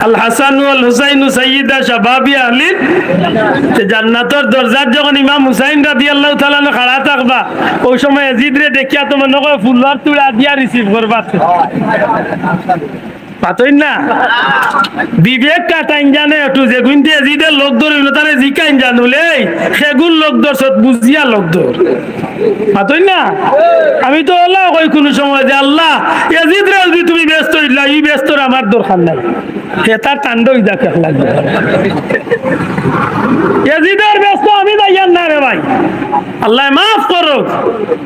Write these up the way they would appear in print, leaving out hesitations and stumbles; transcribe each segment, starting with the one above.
আল হাসান ওয়াল হুসাইন সাইয়্যিদা শাবাবি আহলিল জান্নাতের দরজার যখন ইমাম হুসাইন রাদিয়াল্লাহু তাআলা খাড়া থাকবা ওই সময় ইয়াজিদ রে দেখিয়া তো মনে করে ফুলবার তুলা দিয়া রিসিভ করবা পাতই না বিবেক কাটাইন জানে একটু যে গুনতে ইয়াজিদের লোক ধরিল তারে জিকাইন জানুলে সেগুন লোক দর্শত বুঝিয়া লোক ধর পাতই না আমি তো আল্লাহ কই কোন সময় যে আল্লাহ ইয়াজিদ রে যদি তুমি ব্যস্ত হইলা এই ব্যস্ত আমার দরকার নাই হেতার তান্ডই দেখে লাগবে ইয়াজিদের ব্যস্ত আমি যাইয়ান না রে ভাই আল্লাহ মাফ করো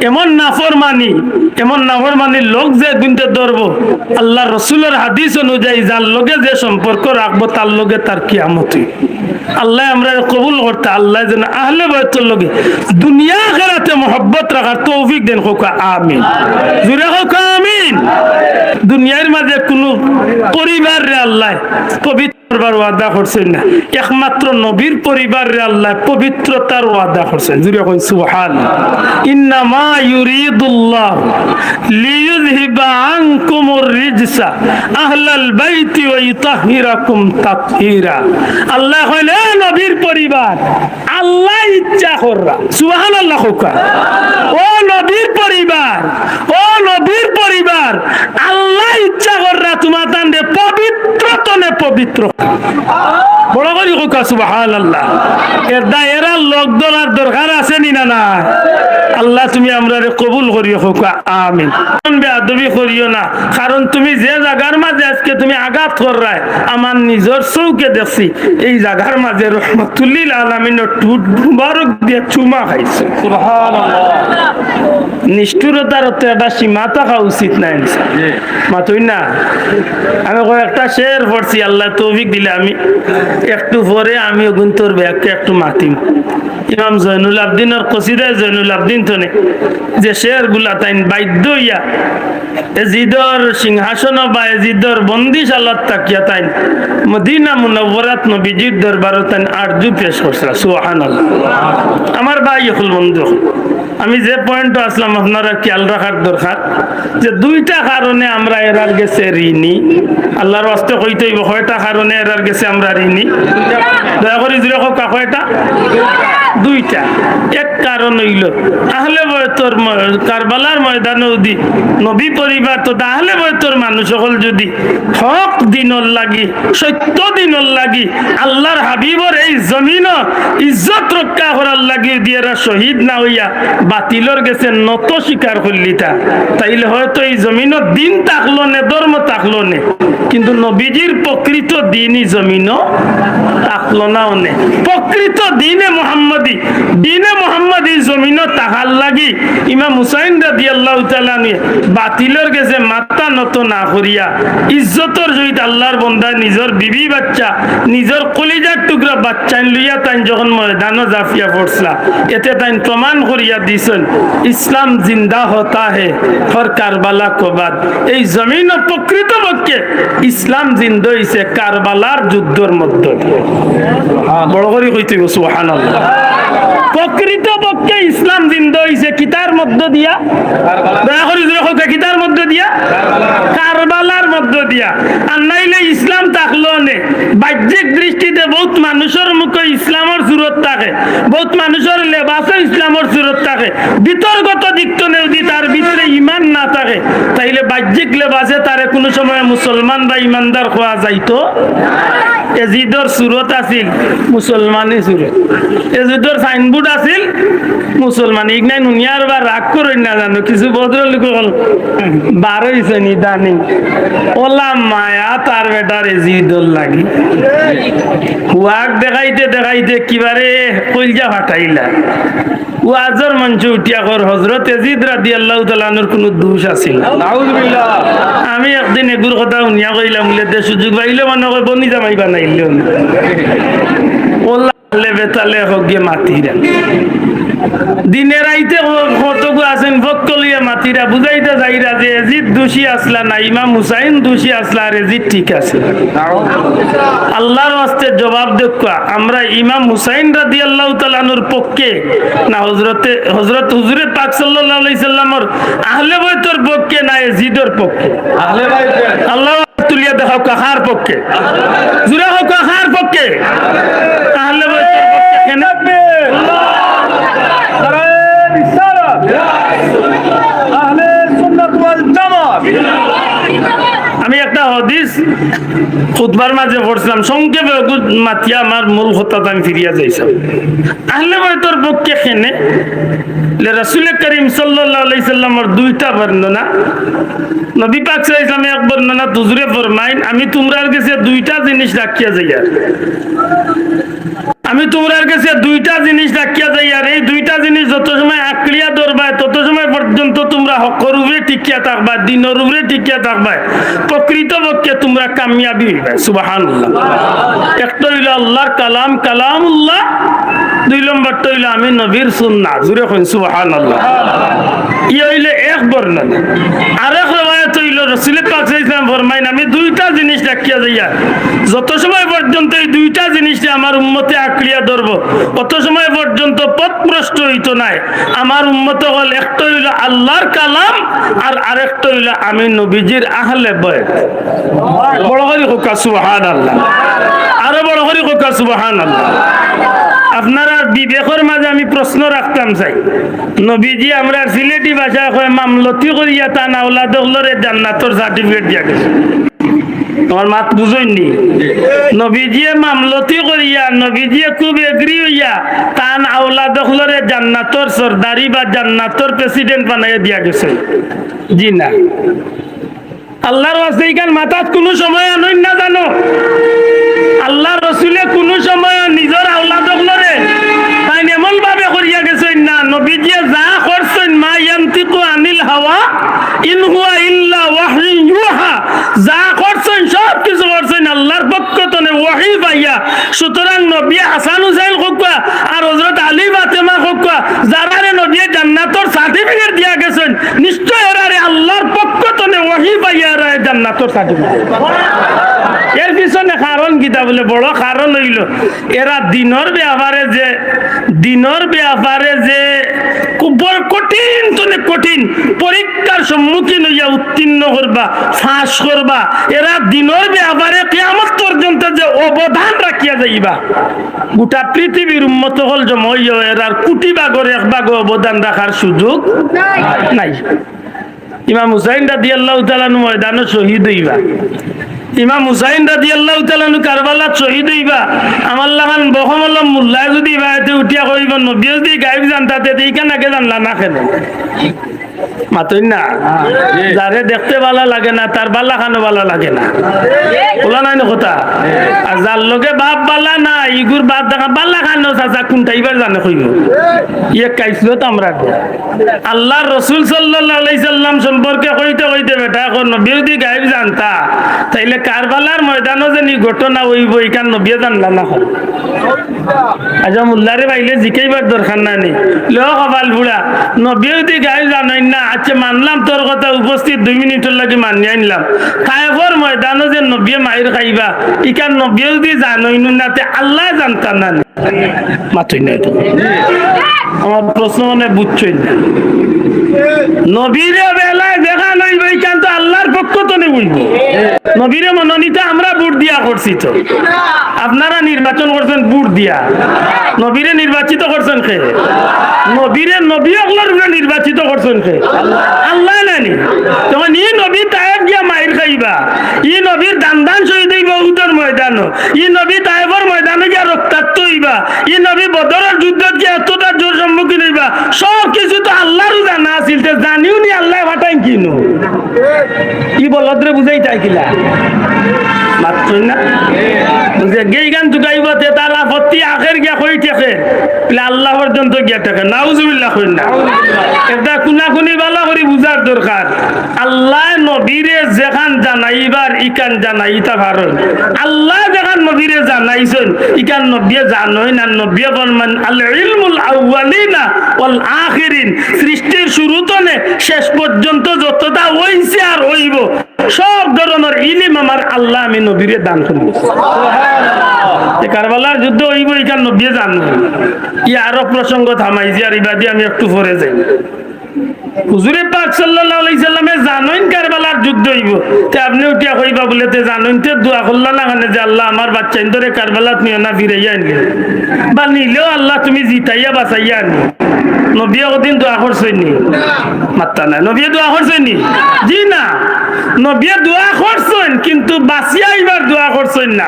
এমন নাফরমানি লোক যে গুনতে ধরবো আল্লাহ রাসূলের হাদিস অনুযায়ী যার লগে যে সম্পর্ক রাখবো তার লগে তার কিয়ামত আল্লাহ আমরা কবুল করতে আল্লাহ যেন আহলে বাইতের লগে দুনিয়া আখিরাতে মহব্বত রাখার তৌফিক দেন কোকা আমিন জুরে কোকা আমিন দুনিয়ার মাঝে কোনো পরিবার রে আল্লাহ পবিত্র ওয়াদা করছেন না একমাত্র নবীর পরিবার রে আল্লাহ পবিত্রতার ওয়াদা করছেন জুরে কই সুবহানাল্লাহ ইন্নামা ইউরিদুল্লাহ লিইয়ুযহিবা আনকুমুর রিজসা আহলাল বাইতি ওয়া ইতাহহিরাকুম তাতহীরা আল্লাহ কইলে নবীর পরিবার আল্লাহ ইচ্ছা কররা সুবহানাল্লাহ কোকা ও নবীর পরিবার আল্লাহ ইচ্ছা কররা তোমার তান্ডে পবিত্রতনে পবিত্র বড় করে কোকা সুবহানাল্লাহ এর দায়রা লোক দলার দরকার আছে নি না আল্লাহ তুমি আমরারে কবুল করিও কোকা আমিন বেয়াদবি করিও না কারণ তুমি যে জায়গার মাঝে আজকে তুমি আঘাত কররায় আমার নিজের চৌকে দেখছি এই জায়গার মাঝে রহমাতুল্লিল আলামিনের টুট মুবারক দিয়ে চুমা খাইছে সুবহানাল্লাহ নিষ্ঠুরতার তো একটা সীমা থাকা উচিত নাই মাতুই না আমি কয়েকটা শের পড়ছি আল্লাহ তৌফিক দিলে আমি একটু পরে আমি অগুন্তর ব্যাগকে একটু মাতিম ইমাম জয়নুল আবদিনের কসিদা জয়নুল আবদিন তনে যে শের গুলা তাইন বাধ্য হইয়া এজিদর সিংহাসন বা এজিদর বন্দিশালাত তাকিয়া তাইন মদিনা মুনাওয়ারাত নবীজির দরবার তাইন আরজু পেশ করছিল সুবহানাল্লাহ আমার ভাই হল বন্ধু আমি যে পয়েন্ট আসলাম আপনারা খেয়াল রাখার দরকার যে দুইটা কারণে আমরা এরার গেছে ঋণী আল্লাহর ওয়াস্তে কইতে হইব কয়টা কারণে এরার গেছে আমরা ঋণী দয়া করে জুড়ে হোক কয়টা দুইটা এক কারণ হইল আহলে বয়তর কারবালার ময়দানে যদি নবী পরিবার তো আহলে বয়তর মানুষ সকল যদি হক দিনর লাগি সত্য দিনর লাগি আল্লাহর হাবিবর এই জমিন ইজ্জত রক্ষা করার লাগি দিয়েরা শহীদ না হইয়া বাতিলর গেছে নত স্বীকার করলিতা তাইলে হয়তো এই জমিনও দিন থাকলো নে ধর্ম থাকলো নে কিন্তু নবীজির প্রকৃত দিনই জমিনও থাকলো না নে প্রকৃত দিনে মোহাম্মদী জমিনও তাহার লাগি ইমাম হুসাইন রাদিয়াল্লাহু তাআলা নিয়ে বাতিলর গেছে মাথা নত না করিয়া ইজ্জতর সহিত আল্লাহর বান্দা নিজের বিবি বাচ্চা নিজের কলিজার টুকরা বাচ্চা লইয়া তাই যখন ময়দানে জাফিয়া পড়ছলা এতে তাই প্রমাণ করিয়া দিছেন ইসলাম জিন্দা হতা হে ফর কারবালা কো বাদ এই জমিন প্রকৃতপক্ষে ইসলাম জিন্দা হইছে কারবালার যুদ্ধের মধ্যে বড় করে কইতে সুবহানাল্লাহ প্রকৃতপক্ষে ইসলাম জিন্দা হইছে কিতার মধ্য দিয়া দয়া করে কিতার মধ্য দিয়া কারবালার মধ্য দিয়া আর নাইলে ইসলাম থাকলো নে বাহ্যিক দৃষ্টিতে বহুত মানুষের মুখে ইসলামের সুরত থাকে বহুত মানুষের লেবাসে ইসলামের সুরত থাকে বিতর্গত দিকটো নেউদি তার ভিতরে ইমান না থাকে তাইলে বাহ্যিক লেবাসে তারে কোনো সময় মুসলমান বা ইমানদার খোয়া যাইতো এজিদর সুরত আছিল মুসলমানি সুরত এজিদর সাইনবোর্ড আছিল মুসলমান ইগনাই নুনিয়ার বা রাগ করেন না জানো কিছু ভদ্রলোক হল বারোইছে নিদানি ওলা মায়া তার বেটার এজিদর লাগি হুয়াক দেখাইতে কিবারে কইলজা ফাটাইলা ওয়াজর মঞ্চ উঠিয়া কর হযরত ইয়াজিদ রাদিয়াল্লাহু তাআলা আনহুর কোনো দোষ আছিল নাউযুবিল্লাহ আমি একদিন এগুর কথা শুনিয়া কইলাম বলে সুযোগ পাইলে মনে কই বনি জামাই বানাইলো ওলা বেতালে হোক গিয়ে মাতিরা দিনের আইতে কতগু আছেন ভক্কলিয়া মাতিরা বুঝাইতে যাইরা যে এজিদ দোষী আসলা না ইমাম হুসাইন দোষী আসলা আর এজিদ ঠিক আছে আল্লাহর ওয়াস্তে জবাব দেখা আমরা ইমাম হুসাইন রাদিয়াল্লাহু তাআলা আনহুর পক্ষে না হযরত হুজুরে পাক সাল্লাল্লাহু আলাইহি সাল্লামের আহলে বাইতের পক্ষে না এজিদের পক্ষে আহলে বাইত আল্লাহ তুলিয়া দেখাও কাহার পক্ষে জুরা হোক কাহার পক্ষে আহলে বাইতের পক্ষে কেন আমি একটা হাদিস খুতবার মাঝে পড়ছিলাম সংক্ষেপে মাতিয়া আমার মূল কথা আমি ফিরিয়া যাইছিলাম আহলে বাইতের পক্ষে কেনে রাসূল করিম সাল্লাল্লাহু আলাইহি সাল্লামের দুইটা বর্ণনা নবী পাক সাল্লাল্লাহু আলাইহি সাল্লাম এক বর্ণনা হুজুরে ফরমাইন আমি তোমরার কাছে দুইটা জিনিস রাখিয়া যাই আমি তোমরার কাছে দুইটা জিনিস রাখিয়া যাই আর এই দুইটা জিনিস যত সময় আঁকড়িয়া ধরবা তত সময় পর্যন্ত তোমরা হকের উপরে টিকিয়া থাকবা দিনের উপরে টিকিয়া থাকবা প্রকৃতপক্ষে তোমরা কামিয়াবি হইবা সুবহানাল্লাহ একটা হইল আল্লাহর কালাম কালামুল্লাহ দুই নম্বরটা হইল আমি নবীর সুন্নাহ জুরে কইন সুবহানাল্লাহ ই হইলে এক বর্ণনা আরেক রওয়ায়াত হইল রাসূল পাক সাল্লাল্লাহু আলাইহি ওয়াসাল্লাম ফরমাইন আমি দুইটা জিনিস রাখিয়া যাইয়া যত সময় পর্যন্ত এই দুইটা জিনিসে আমার উম্মতে আঁকড়িয়া ধরব অত সময় পর্যন্ত পথভ্রষ্ট হইতো নাই আমার উম্মত হল একটা হইল আল্লাহর কালাম আর আরেকটা হইল আমি নবীজির আহলে বাইত বড় করে হোক সুবহানাল্লাহ আরো বড় করে হোক সুবহানাল্লাহ আপনারা বিবেকের মাঝে আমি প্রশ্ন রাখতাম চাই নবীজি আমরা সিলেটি ভাষায় কয় মামলতি করিয়া তা নাওলা দখলরে জান্নাতের সার্টিফিকেট দিয়া গেছে আমার মাত বুঝইনি নবীজিয়ে মামলতি করিয়া নবীজিয়ে খুব এগ্রি হইয়া তান আওলা দখলরে জান্নাতের সরদারি বা জান্নাতের প্রেসিডেন্ট বানাইয়া দিয়া গেছে জি না আল্লাহর ওয়াস্তে ইকান মাথাত কোনো সময় আনই না জানো আল্লাহ রসুলে কোনো সময় নিজের আওলা দখলরে তাই এমন ভাবে করিয়া গেছেন না নবীজিয়ে যা করছেন মা ইয়ান্তিকু আনিল হাওয়া ইন হুয়া ইল্লা ওয়াহয়ু ইউহা যা করছেন সব কিছু করছেন আল্লাহর পক্ষ থেকে ওয়াহি পাইয়া সুতরাং নবী হাসান হুসাইন কোকা আর হযরত আলী ফাতেমা কোকা যারারে নবী জান্নাতের সার্টিফিকেট দিয়া গেছেন নিশ্চয় এরারে আল্লাহর পক্ষ থেকে ওয়াহি পাইয়া এরা জান্নাতের সার্টিফিকেট এর পিছনে কারণ কিতা বলে বড় কারণ হইল এরা দিনের ব্যাপারে যে খুব কঠিন তনে কঠিন পরীক্ষার সম্মুখীন হইয়া উত্তীর্ণ করবা ফাঁস করবা এরা দিনের ব্যাপারে কিয়ামত পর্যন্ত যে অবদান রাখিয়া যাইবা গোটা পৃথিবীর উম্মত হল জমইয়া এরার কোটি ভাগের এক ভাগ অবদান রাখার সুযোগ নাই ইমাম হুসাইন রাদিয়াল্লাহু তাআলা ময়দানে শহীদ হইবা ইমাম হুসাইন রাদিয়াল্লাহু তাআলা কারবালাত শহীদ হইবা আমার লাগান বহমলম মুল্লাহ যদি বাইতে উঠিয়া কইব নবী যদি গায়েব জানতাতে এইখান আগে জানলা না কেন মাতইন না যারে দেখতে ভালো লাগে না তার বালা খানো ভালো লাগে না বলা নাই না কথা আর যার লগে বাপ বালা না ইগুর বাপ দেখা বালা খানো চাচা কোনটা এবার জানে কইব ইয়ে কাইছিল তো আমরা আল্লাহর রাসূল সাল্লাল্লাহু আলাইহি সাল্লাম সম্পর্কে কইতে বেটা এখন নবী যদি গায়েব জানতা তাইলে কারবালার ময়দানে যে নি ঘটনা হইব এইখান নবী জানলা না হয় আজ মুল্লারে বাইলে জিকাইবার দরকার নাই লো কপাল বুড়া নবী যদি গায়েব জানেন না আচ্ছা মানলাম তোর কথা উপস্থিত 2 মিনিটের লাগি মানি আনলাম কায়ফর ময়দানে যে নবী মাইর খাইবা ইকান নবী যদি জানইন না তে আল্লাহ জানতা না মাতই না তো আমার প্রশ্ন মনে বুঝছই না নবীরে বেলায় দেখা লইব ইকান তো আল্লাহর পক্ষ থেকে হইব নবীরে মনোনীত আমরা ভোট দিয়া করছি তো আপনারা নির্বাচন করছেন ভোট দিয়া নবীরে নির্বাচিত করছেন কে নবীরে নবী আল্লাহর উপরে নির্বাচিত করছেন কে আল্লাহ নানি তখন ই নবী তায়েব গিয়া মাইর খাইবা ই নবীর দান শহীদ হইব উহুদের ময়দান ই নবী তায়েবর ময়দানে গিয়া রক্তাক্ত হইবা ই নবী বদরের যুদ্ধত গিয়া এতটা জোর সম্মুখীন হইবা সব কিছু তো আল্লাহরও জানা আছিল জানিও নি আল্লাহ ফাটাই কিনো কি বলদ্রে বুঝাই চাইছিলা মাত্র না গেই গান তুকাইবতে তার আপত্তি আখের গিয়া কই থাকে আল্লাহ পর্যন্ত গিয়া থাকে নাউজুবিল্লাহ কই না এটা কুনাকুনি বালা করে বুঝার দরকার আল্লাহ নবীরে যেখান জানাইবার ইকান জানাইতা পারেন আল্লাহ যেখান নবী নবীরে জানাইছেন ইকান নবী জানোই না নবী বলমান আল ইলমুল আউয়ালিনা ওয়াল আখিরিন সৃষ্টির শুরুতনে শেষ পর্যন্ত যতটা হইছে আর হইব সব ধরনের ইলম আমার আল্লাহ আমি নবীরে দান করব সুবহানাল্লাহ কারবালার যুদ্ধ হইব ইকান নবী জানো ই আরো প্রসঙ্গ থামাইছি আর ইবাদি আমি একটু পরে যাই হুজুরে পাক সাল্লাল্লাহু আলাইহি সাল্লামে জানেন কারবালার যুদ্ধ হইব তে আপনি উঠিয়া কইবা বলেতে জানেন তে দোয়া করলা না কানে যে আল্লাহ আমার বাচ্চা ইন্দরে কারবালাত নিও না ফিরাইয়া আনলে বা নিলেও আল্লাহ তুমি জিতাইয়া বাঁচাইয়া আনি নবী ওদিন দোয়া করছেননি মাত্তা না নবী দোয়া করছেননি জি না নবী দোয়া করছেন কিন্তু বাঁচিয়া আইবার দোয়া করছেন না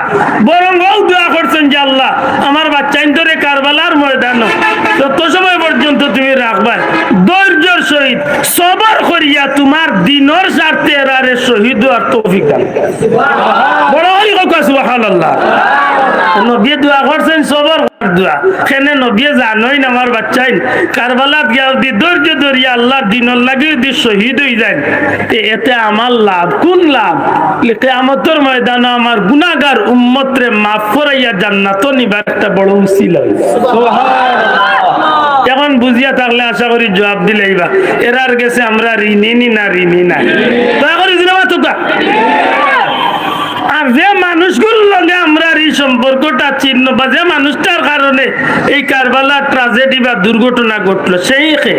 বরং ও দোয়া করছেন যে আল্লাহ আমার বাচ্চা ইন্দরে কারবালার ময়দান যত সময় পর্যন্ত তুমি রাখবা ধৈর্যের সহিত সবর করিয়া তোমার দিনের স্বার্থে এরারে শহীদ হওয়ার তৌফিক দান সুবহানাল্লাহ বড় হই কথা সুবহানাল্লাহ নবী দোয়া করছেন সবর দোয়া কেন নবী জানোই না আমার বাচ্চাই কারবালাত গিয়া যদি ধৈর্য ধরিয়া আল্লাহ দিনের লাগে যদি শহীদ হয়ে যায় এতে আমার লাভ কোন লাভ কিয়ামতের ময়দানে আমার গুনাহগার উম্মতরে মাফ করাইয়া জান্নাত নিবার একটা বড় উসিলা সুবহানাল্লাহ এখন বুঝিয়া থাকলে আশা করি জবাব দিলেইবা এরার গেছে আমরা ঋণী না ঋণী নাই দয়া করে জিনাবা তোকা আর যে মানুষগুলোর লগে আমরা এই সম্পর্কটা চিহ্ন বা যে মানুষটার কারণে এই কারবালার ট্রাজেডি বা দুর্ঘটনা ঘটলো সেই খে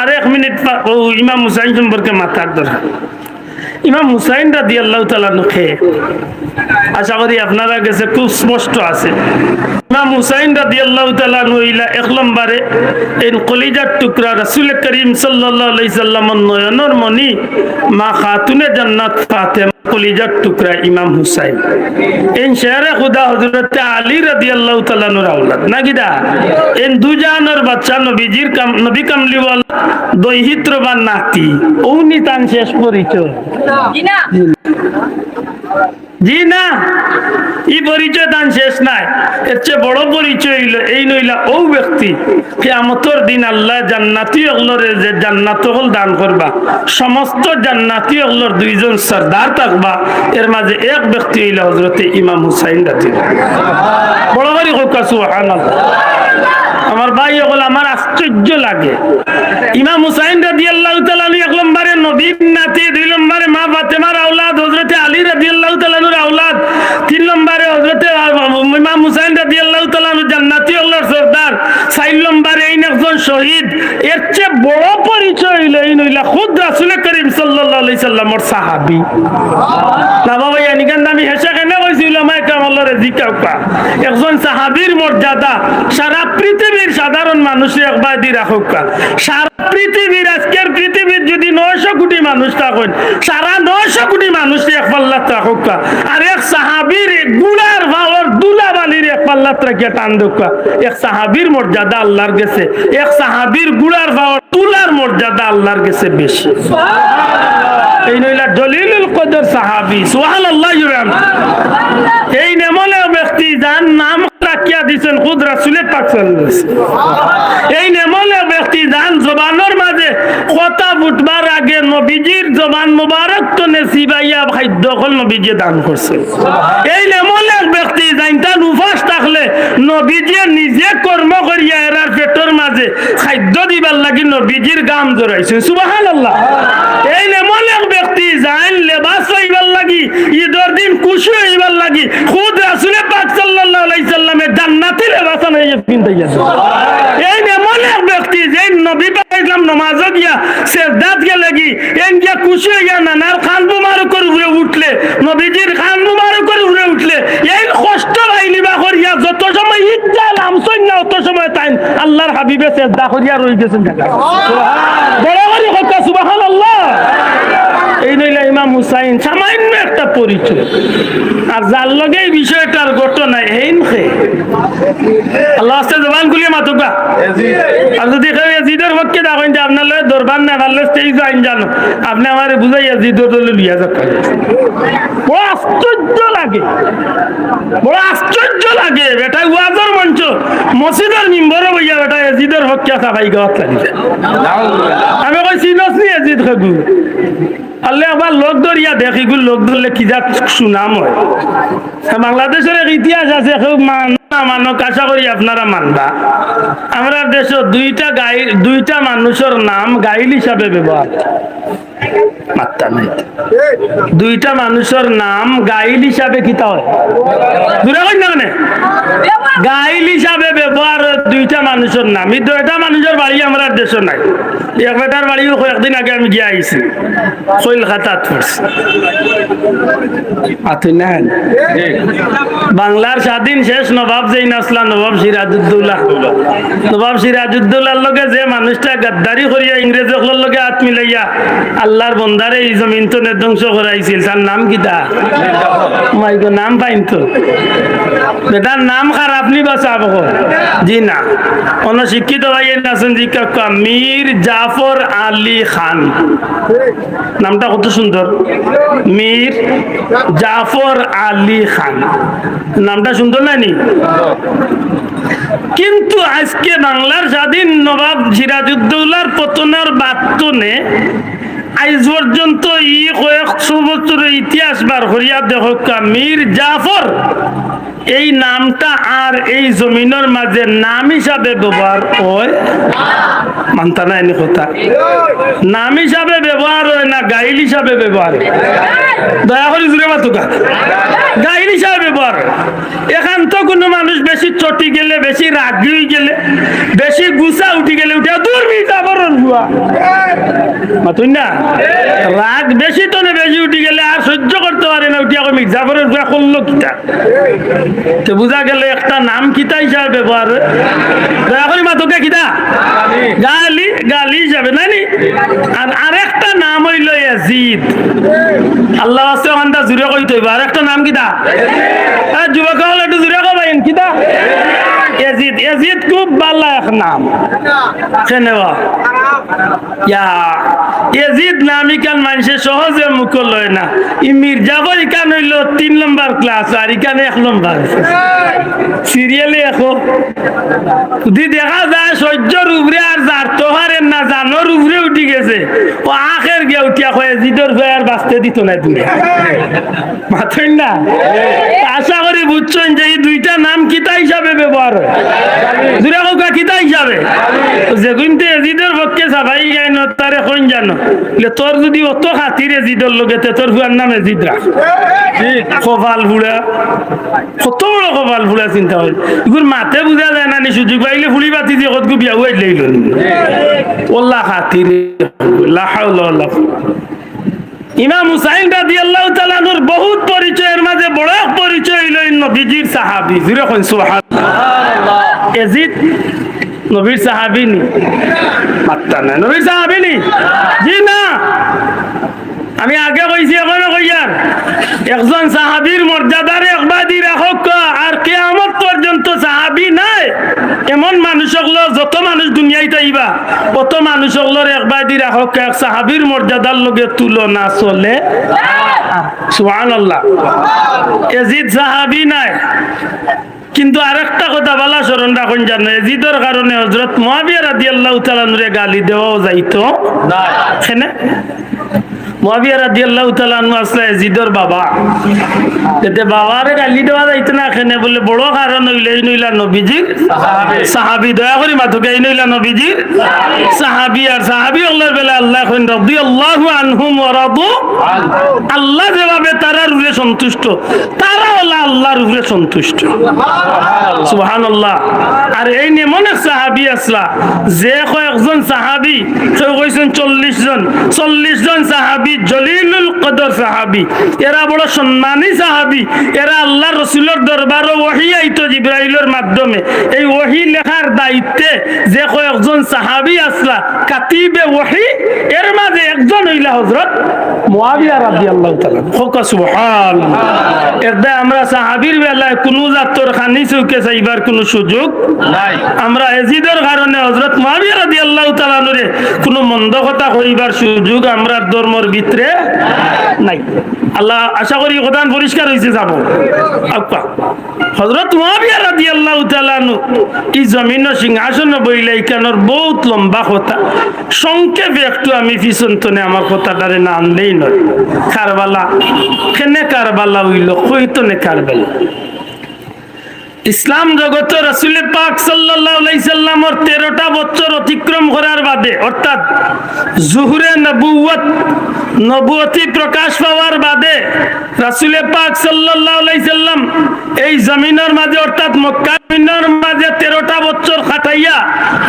আর 1 মিনিট ইমাম হুসাইন সম্পর্কে মাথার দরকার ইমাম হুসাইন রাদিয়াল্লাহু তাআলা নুখে আশা করি আপনারা কাছে খুব স্পষ্ট আছে ইমাম হুসাইন রাদিয়াল্লাহু তাআলা নইলা 1 নম্বরে এই কলিজার টুকরা রাসূল করিম সাল্লাল্লাহু আলাইহি সাল্লামের নয়নের মনি মা খাতুনে জান্নাত ফাতেমা কলিজার টুকরা ইমাম হুসাইন এই শেরে খুদা হযরত আলী রাদিয়াল্লাহু তাআলা নূর আওলাদ নাকিদা এই দুজানের বাচ্চা নবীজির নবী কামলিওয়ালা দৈহিত্রবান নাতি ওনি তান শেষ পরিচয় জি না এই পরিচয় দান শেষ নাই এর চেয়ে বড় পরিচয় হইল এই নইলা ও ব্যক্তি কিয়ামতের দিন আল্লাহ জান্নাতি ওগুলোরে যে জান্নাত হল দান করবা সমস্ত জান্নাতি ওগুলোর দুইজন সরদার থাকবা এর মাঝে এক ব্যক্তি হইল হযরত ইমাম হুসাইন রাদিয়াল্লাহু বড় করে কইকা সুবহানাল্লাহ আমার ভাই ওগুলো আমার আশ্চর্য লাগে ইমাম হুসাইন রাদিয়াল্লাহু তাআলা 1 নম্বরে নবীর নাতি 2 নম্বরে মা ফাতেমার আওলাদ হযরত আলী রাদিয়াল্লাহু তাআলার আওলাদ 3 নম্বরে হযরত ইমাম হুসাইন রাদিয়াল্লাহু তাআলা জান্নাতি আল্লাহর সরদার 4 নম্বরে এই একজন শহীদ এর চেয়ে বড় পরিচয় হইল এই নইলা খুদ রাসূল করিম সাল্লাল্লাহু আলাইহি সাল্লামের সাহাবী না বাবা ইয়ানি কেন আমি হেসে কেন কইছিল মাই কামলরে জিকাউকা একজন সাহাবীর মর্যাদা সারা পৃথিবীর সাধারণ মানুষে একবার দি রাখুকা সারা পৃথিবীর আজকের পৃথিবীর যদি 900 কোটি মানুষ থাকেন সারা 900 কোটি মানুষ এক পাল্লাত রাখুকা আর এক সাহাবীর গুনার ভাওয়ার দুলাবালির এক পাল্লাত রাখিয়া টান দুকা এক সাহাবীর মর্যাদা আল্লাহর কাছে এক সাহাবীর গুনার ভাওয়ার তুলার মর্যাদা আল্লাহর কাছে বেশি সুবহানাল্লাহ এই নইলা দলিলুল কদর সাহাবী সুবহানাল্লাহ এই নেমলে ব্যক্তি যার নাম রাখিয়া দিয়েছেন খুদ রাসূল পাক সাল্লাল্লাহু আলাইহি ওয়াসাল্লাম এই নেমলে ব্যক্তি যার জবানের মাঝে কথা ফুটবার আগে নবীজির জবান মুবারক তো নসিবাইয়া খাদ্য হল নবীজি দান করছে এই নেমলে ব্যক্তি যাইতা নুফাস থাকলে নবীজি নিজে কর্ম করিয়া এরার পেটের মাঝে খাদ্য দিবার লাগি নবীজির গাম জড়াইছে সুবহানাল্লাহ এই নেমলে ব্যক্তি যাইন লেবাস হইবার লাগি ঈদের দিন খুশি হইবার লাগি খুদ রাসূল পাক সাল্লাল্লাহু আলাইহি সাল্লামের জান্নাতি লেবাস নিয়ে পিন্দাইয়া এই নেমলে ব্যক্তি যে নবী পাক ইসলাম নামাজ গিয়া সেজদাত গে লাগি এন গিয়া খুশি হইয়া নানার খান মুবারক করে উড়ে উঠলে নবীজির খান মুবারক করে উড়ে উঠলে এই কষ্ট ভাইলিবা করিয়া যত সময় ইচ্ছা নামছই না তত সময় তাই আল্লাহর হাবিবে সেজদা করিয়া রই গেছেন সুবহানাল্লাহ বড় করে কথা সুবহানাল্লাহ এই নইলা ইমাম হুসাইন সামান্য একটা পরিচয় আর যার লগে এই বিষয়টার ঘটনা হেইনখে আল্লাহ আস্তে জবান খুলিয়ে মাতুকা আর যদি কেউ ইয়াজিদের পক্ষে দেখেন যে আপনার লগে দরবার না পারলে স্টেজ আইন জানো আপনি আমার বুঝাই ইয়াজিদের দলে লিয়া যাক বড় আশ্চর্য লাগে বেটা ওয়াজের মঞ্চ মসজিদের মিম্বরে বইয়া বেটা এজিদের হকিয়া সাফাই গাওয়াত লাগিছে আমি কই চিনস নি এজিদ খাগু আল্লাহ আবার লোক ধরিয়া দেখি গুল লোক ধরলে কি যা সুনাম হয় বাংলাদেশের এক ইতিহাস আছে কেউ মানক আশা করি আপনারা মানবা আমরা দেশ দুইটা মানুষের নাম গাইল হিসাবে ব্যবহার মাত্রা নাই দুইটা মানুষের নাম গাইল হিসাবে কিতা হয় দূরে কই না মানে গাইল হিসাবে ব্যবহার দুইটা মানুষের নাম এই দুইটা মানুষের বাড়ি আমরা দেশে নাই এক বেটার বাড়ি কয়েকদিন আগে আমি গিয়ে আইছি কইল খাতাত পড়ছি আতুই না বাংলার স্বাধীন শেষ নবাব যেই নাসলা নবাব সিরাজউদ্দৌলার লগে যে মানুষটা গাদ্দারি করিয়া ইংরেজের লগে হাত মিলাইয়া আল্লাহর বন্দারে এই জমিন তো ধ্বংস করাইছিল তার নাম কিতা মাইগো নাম পাইন তো বেটার নাম খারাপ নি বাঁচাব জি না অনশিক্ষিত ভাই আছেন জি কাকা মীর জাফর আলী খান নামটা কত সুন্দর মীর জাফর আলী খান নামটা সুন্দর নানি কিন্তু আজকে বাংলার স্বাধীন নবাব সিরাজউদ্দৌলার পতনের বার্তনে আজ পর্যন্ত কয়েকশো বছরের ইতিহাস বার করিয়া দেখো মীর জাফর এই নামটা আর এই জমিনের মাঝে নাম হিসাবে ব্যবহার হয় মানতা না এনে কথা নাম হিসাবে ব্যবহার হয় না গাইল হিসাবে ব্যবহার হয় দয়া করে জুড়ে মাতুকা গাইল হিসাবে ব্যবহার এখান তো কোনো মানুষ বেশি চটি গেলে বেশি রাগি হয়ে গেলে বেশি গুছা উঠি গেলে উঠে দূর মিজাফরের বুয়া মাতুন না রাগ বেশি তো না বেশি উঠি গেলে আর সহ্য করতে পারে না উঠি এখন মিজাফরের বুয়া করলো কিটা তো বুঝা গেল একটা নাম কিতা হিসাবে ব্যবহার দয়া করে মাতুকে কিতা গালি গালি হিসাবে নানি আর আরেকটা নাম হইল ইয়াজিদ আল্লাহ আছে ওখানটা জুড়ে কইতে হইব আরেকটা নাম কিতা যুবক হল একটু জুড়ে কবেন কিতা ইয়াজিদ ইয়াজিদ খুব ভালো এক নাম কেনেবা ইয়াজিদ নামি কান মানুষে সহজে মুখ লয় না ই মির্জাফর ইকান হইল 3 নম্বর ক্লাস আর ইকানে 1 নম্বর সিরিয়ালে এখন যদি দেখা যায় সহ্যর উপরে আর যার তোহারের না জানোর উপরে উঠি গেছে ও আখের গিয়ে উঠিয়া কয়ে জিদর ভয় আর বাঁচতে দিত না দূরে মাথেন না আশা করি বুঝছেন যে এই দুইটা নাম কিতা হিসাবে ব্যবহার হয় দূরে কোকা কিতা হিসাবে যে কিন্তু এজিদের পক্ষে সাবাই গাই না তারে কোন জানো তোর যদি অত খাতির এজিদের লোকেতে তোর ভুয়ার নাম এজিদ রাখ কপাল বুড়া কত বড় কপাল বুড়া চিন্তা হয় এগুলো মাথে বুঝা যায় না নি সুযোগ পাইলে ফুলি বাতি দিয়ে কত বিয়া হয়ে লইল ওল্লা খাতির লা হাওলা ওয়ালা ইমাম হুসাইন রাদিয়াল্লাহু তাআলা নূর বহুত পরিচয়ের মাঝে বড় পরিচয় হইল নবীজির সাহাবী জুরে কোন সুবহানাল্লাহ ইয়াজিদ নবীর সাহাবী নি মাত্তা না নবীর সাহাবী নি জি না আমি আগে কইছি এখন কইয়ার একজন সাহাবীর মর্যাদারে একবাদি রাখক আর কিয়ামত পর্যন্ত সাহাবী নাই এমন মানুষ হলো যত মানুষ দুনিয়ায় তাইবা কত মানুষ হলো একবাদি রাখক এক সাহাবীর মর্যাদার লগে তুলনা চলে সুবহানাল্লাহ ইয়াজিদ সাহাবী নাই কিন্তু আরেকটা কথা বলা স্মরণ রাখুন জানো ইয়াজিদের কারণে হযরত মুয়াবিয়া রাদিয়াল্লাহু তাআলা নূরে গালি দেওয়াও যাইতো না কেন মুয়াবিয়া রাদিয়াল্লাহু তাআলা আনহু আসলে ইয়াজিদের বাবা এতে বাবারে গালি দেওয়া যাইতো না কেন বলে বড় কারণ হইলে নইলা নবীজির সাহাবী দয়া করে মাথুকে নইলা নবীজির সাহাবী আর সাহাবী আল্লাহর বেলা আল্লাহ কোন রাদিয়াল্লাহু আনহুম ওয়া রাদু আল্লাহ যেভাবে তারার উপরে সন্তুষ্ট তারা হলো আল্লাহর উপরে সন্তুষ্ট সুবহানাল্লাহ আর এই নেমন এক সাহাবী আসলা যে কয়েকজন সাহাবী কেউ কইছেন 40 জন সাহাবী জলিলুল কদর সাহাবী এরা বড় সম্মানী সাহাবী এরা আল্লাহর রাসূলের দরবারে ওহী আইতো জিবরাইলের মাধ্যমে এই ওহী লেখার দায়িত্বে যে কয়েকজন সাহাবী আসলা কাতিবে ওহী এর মাঝে একজন হইলা হযরত মুয়াবিয়া রাদিয়াল্লাহু তাআলা হোকা সুবহানাল্লাহ এদা আমরা সাহাবীর বেলায় কোনো জাতর খানি চৌকে চাইবার কোনো সুযোগ নাই আমরা ইয়াজিদের কারণে হযরত মুয়াবিয়া রাদিয়াল্লাহু তাআলা নরে কোনো মন্দ কথা কইবার সুযোগ আমরা ধর্মের ভিতরে নাই আল্লাহ আশা করি কথা পরিষ্কার হইছে যাব আপা হযরত মুআবিয়া রাদিয়াল্লাহু তাআলা আনহু এই জমিন সিংহাসন বইলে ইকানোর বহুত লম্বা কথা, সংক্ষেপে একটু আমি পিছন তনে আমার কথাটারে না আনলেই নয়। কারবালা কেনে কারবালা হইল, কইতনে কারবালা। ইসলাম জগত রাসূল পাক সাল্লাল্লাহু আলাইহি সাল্লামের 13টা বছর অতিক্রম করার বাদে, অর্থাৎ জুহুরে নবুয়তি প্রকাশ পাওয়ার বাদে রাসূল পাক সাল্লাল্লাহু আলাইহি সাল্লাম এই জমিনের মাঝে অর্থাৎ মক্কা জমিনের মাঝে 13টা বছর কাটাইয়া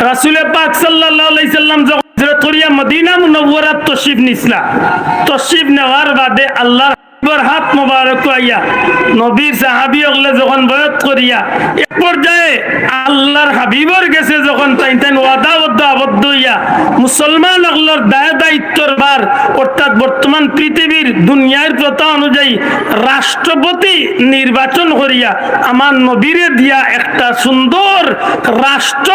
রাসূল পাক সাল্লাল্লাহু আলাইহি সাল্লাম যখন হিজরত করিয়া মদিনা মুনাওয়ারাত তশরিফ নিছলা, তশরিফ নেওয়ার বাদে আল্লাহর হাত মোবারক আইয়া নবীর সাহাবী হলে যখন বয়াত করিয়া এক পর্যায়ে আল্লাহর হাবিবর গেছে যখন তাই আবদ্ধ হইয়া মুসলমান হলর দায়িত্বর ভার, অর্থাৎ বর্তমান পৃথিবীর দুনিয়ার প্রথা অনুযায়ী রাষ্ট্রপতি নির্বাচন করিয়া আমার নবীরে দিয়া একটা সুন্দর রাষ্ট্র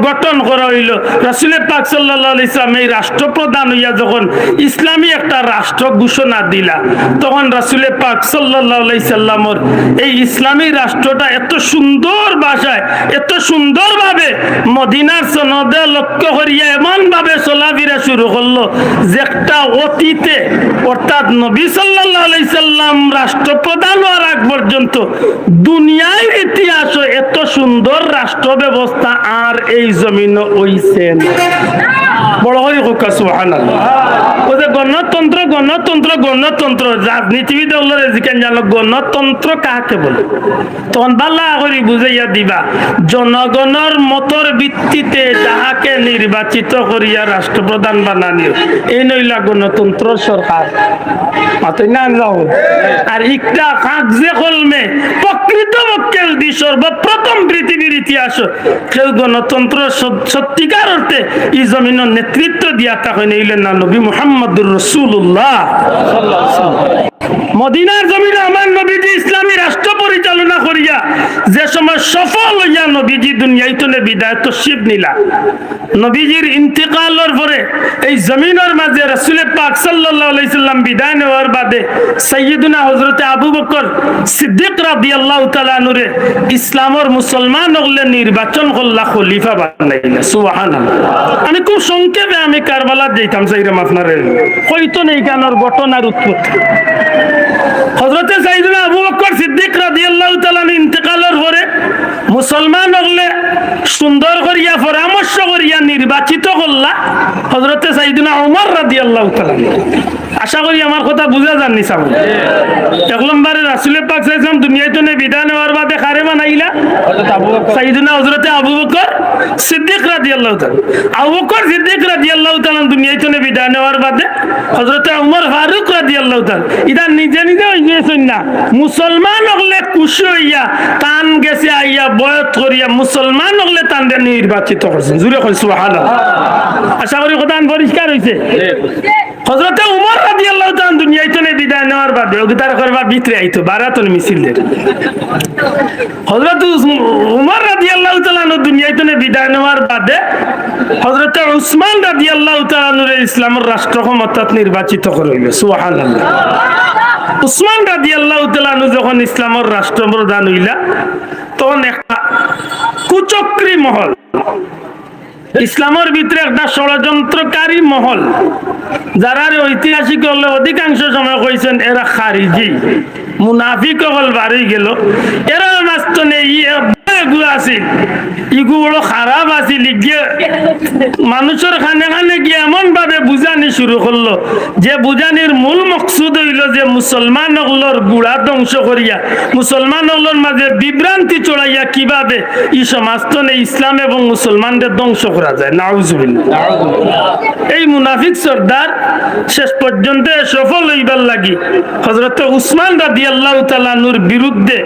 গঠন করা হইল। রাসূল পাক সাল্লাল্লাহু আলাইহি সাল্লাম এই রাষ্ট্রপ্রধান হইয়া যখন ইসলামী একটা রাষ্ট্র ঘোষণা দিলা, তখন রাসূল পাক সাল্লাল্লাহু আলাইহি সাল্লামের এই ইসলামী রাষ্ট্রটা এত সুন্দর ভাষায়, এত সুন্দরভাবে মদিনার সনদে লক্ষ্য করিয়া এমন ভাবে চলাফেরা শুরু করলো যে একটা অতীতে অর্থাৎ নবী সাল্লাল্লাহু আলাইহি সাল্লাম রাষ্ট্রপ্রধান হওয়ার আগ পর্যন্ত দুনিয়ার ইতিহাসে এত সুন্দর রাষ্ট্র ব্যবস্থা আর এই জমিনে হইছে না। বড় করে কোকা সুবহানাল্লাহ। ও যে গণতন্ত্র গণতন্ত্র গণতন্ত্র, রাজনীতিবিদ হলে জিকেন জানো গণতন্ত্র কাকে বলে, তখন বাল্লা করে বুঝাইয়া দিবা জনগণের মতর ভিত্তিতে যাহাকে নির্বাচিত করিয়া রাষ্ট্রপ্রধান বানানিও, এই নইলা গণতন্ত্র সরকার। আর একটা কাগজে কলমে প্রকৃতপক্ষে সর্বপ্রথম পৃথিবীর ইতিহাস কেউ গণতন্ত্র সত্যিকার অর্থে এই জমিনের নেতৃত্ব দিয়া থাকে নইলেন না নবী মুহাম্মদুর রাসূলুল্লাহ। মদিনার জমিনে আমার নবীজি ইসলামী রাষ্ট্র পরিচালনা করিয়া যে সময় সফল হইয়া নবীজি দুনিয়ায় বিদায় তশরিফ নিলা, নবীজির ইন্তেকালের পরে এই জমিনের মাঝে রাসূল পাক সাল্লাল্লাহু আলাইহি সাল্লাম বিদায় নেওয়ার বাদে সাইয়্যিদুনা হযরত আবু বকর সিদ্দিক রাদিয়াল্লাহু তাআলা আনহুরে ইসলামের মুসলমান হলে নির্বাচন করলা, খলিফা বানাইলা। সুবহানাল্লাহ। আমি খুব সংক্ষেপে আমি কারবালা যাইতাম চাইরাম আপনারে কইতো নেই কানোর ঘটনার উৎপত্তি। হযরত সাইয়্যিদুনা আবু বকর সিদ্দিক রাদিয়াল্লাহু তাআলা ইন্তেকালের পরে মুসলমান হলে সুন্দর করিয়া পরামর্শ করিয়া নির্বাচিত করলা হযরত সাইয়্যিদুনা ওমর রাদিয়াল্লাহু তাআলা। আশা করি আমার কথা বুঝা যাননি সাহেব। এক নম্বরে রাসূল পাক সাল্লাল্লাহু আলাইহি ওয়াসাল্লাম দুনিয়াতে বিদায় নেওয়ার বাদে কারে বানাইলা? সাইয়্যিদুনা হযরত আবু বকর সিদ্দিক রাদিয়াল্লাহু তাআলা। আবু বকর সিদ্দিক রাদিয়াল্লাহু তাআলা দুনিয়াতে বিদায় নেওয়ার বাদে হযরত ওমর ফারুক রাদিয়াল্লাহু তাআলা ইদা নিজে নিজে হইছেন না, মুসলমান হলে খুশি হইয়া তান গেছে আইয়া বয়াত করিয়া মুসলমান হলে তান নির্বাচিত করছেন। জুরে কই সুবহানাল্লাহ। আশা করি কথা পরিষ্কার হইছে। হযরত ওমর রাদিয়াল্লাহু তাআলা দুনিয়াতে বিদায় নেওয়ার বাদে ওগিতার করবার ভিতরে আইতো বারাতুল মিছিলদের। হযরত ওমর রাদিয়াল্লাহু তাআলা দুনিয়াতে বিদায় নেওয়ার বাদে হযরত উসমান রাদিয়াল্লাহু তাআলা ইসলামের রাষ্ট্র ক্ষমতা নির্বাচিত করিল। সুবহানাল্লাহ। উসমান রাদিয়াল্লাহু তাআলা যখন ইসলামের রাষ্ট্রপ্রধান হইলা, তখন একটা কুচক্রী মহল, ইসলামের ভিতরে একটা ষড়যন্ত্রকারী মহল, যারা ঐতিহাসিক হলে অধিকাংশ সময় কইছেন এরা খারিজি মুনাফিক হল বাড়ি গেল, এরা মাঝখানে ইগুলো খারাপ আছিল গিয়ে মানুষের খানে খানে গিয়ে এমন ভাবে বুঝানি শুরু করলো যে বুঝানির মূল মকসুদ হইল যে মুসলমান হলর গুড়া ধ্বংস করিয়া মুসলমান হলর মাঝে বিভ্রান্তি চড়াইয়া কিভাবে এই সমাজতনে ইসলাম এবং মুসলমানদের ধ্বংস করা যায়। নাউজুবিল্লাহ। এই মুনাফিক সর্দার শেষ পর্যন্ত সফল হইবার লাগি হযরত উসমান রাদিয়াল্লাহু তাআলা নূর বিরুদ্ধে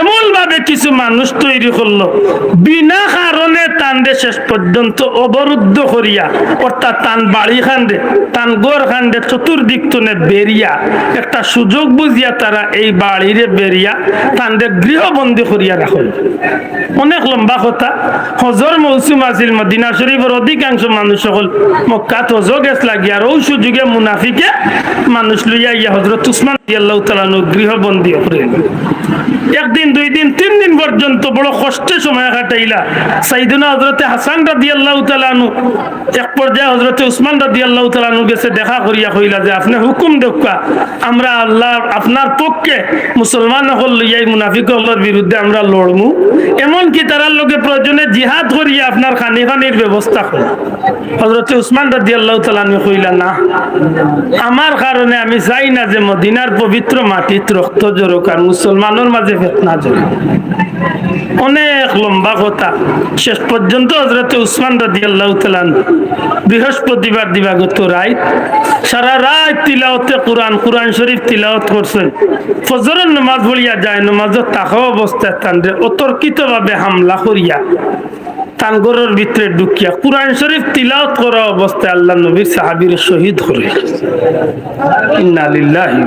এমন ভাবে কিছু মানুষ তৈরি করলো, বিনা কারণে তানরে শেষ পর্যন্ত অবরুদ্ধ করিয়া, অর্থাৎ তান বাড়ি খান্ডে তান গোর খান্ডে চতুর্দিক তনে বেরিয়া একটা সুযোগ বুঝিয়া তারা এই বাড়িরে বেরিয়া তানরে গৃহবন্দী করিয়া রাখল। অনেক লম্বা কথা। হজর মৌসুম আছিল, মদিনা শরীফের অধিকাংশ মানুষ সকল মক্কাত হজ গেছ লাগিয়া আর ওই সুযোগে মুনাফিকে মানুষ লইয়া ইয়া হযরত উসমান রাদিয়াল্লাহু তাআলা আনহু গৃহবন্দী হলেন। একদিন, 2 দিন, 3 দিন পর্যন্ত বড় কষ্টে সময় কাটাইলা। সাইয়েদনা হযরতে হাসান রাদিয়াল্লাহু তাআলা আনহু এক পর্যায়ে হযরতে উসমান রাদিয়াল্লাহু তাআলা আনহু কাছে দেখা করিয়া কইলা যে আপনি হুকুম দেওয়া, আমরা আল্লাহ আপনার পক্ষে মুসলমান হল লইয়াই মুনাফিকদের বিরুদ্ধে আমরা লড়মু, এমনকি তারার লগে প্রয়োজনে জিহাদ করিয়া আপনার খানির ব্যবস্থা করব। হযরতে উসমান রাদিয়াল্লাহু তাআলা আনহু কইলা না, আমার কারণে আমি চাই না যে মদিনার পবিত্র মাটিত রক্ত জড়ুক আর মুসলমানের মাঝে ফিতনা জড়ুক। অনেক লম্বা কথা। শেষ পর্যন্ত হযরতে উসমান রাদিয়াল্লাহু তাআলা বৃহস্পতিবার দিবাগত রাত সারা রাত তিলাওয়াতে কোরআন শরীফ তিলাওয়াত করছেন। ফজরের নামাজ পড়িয়া যায়, নামাজত থাকা অবস্থায় তানরে অতর্কিতভাবে হামলা করিয়া তানগরের ভিতরে ঢুকিয়া কোরআন শরীফ তিলাওয়াত করা অবস্থায় আল্লাহ নবীর সাহাবীর শহীদ করে। ইন্না লিল্লাহি,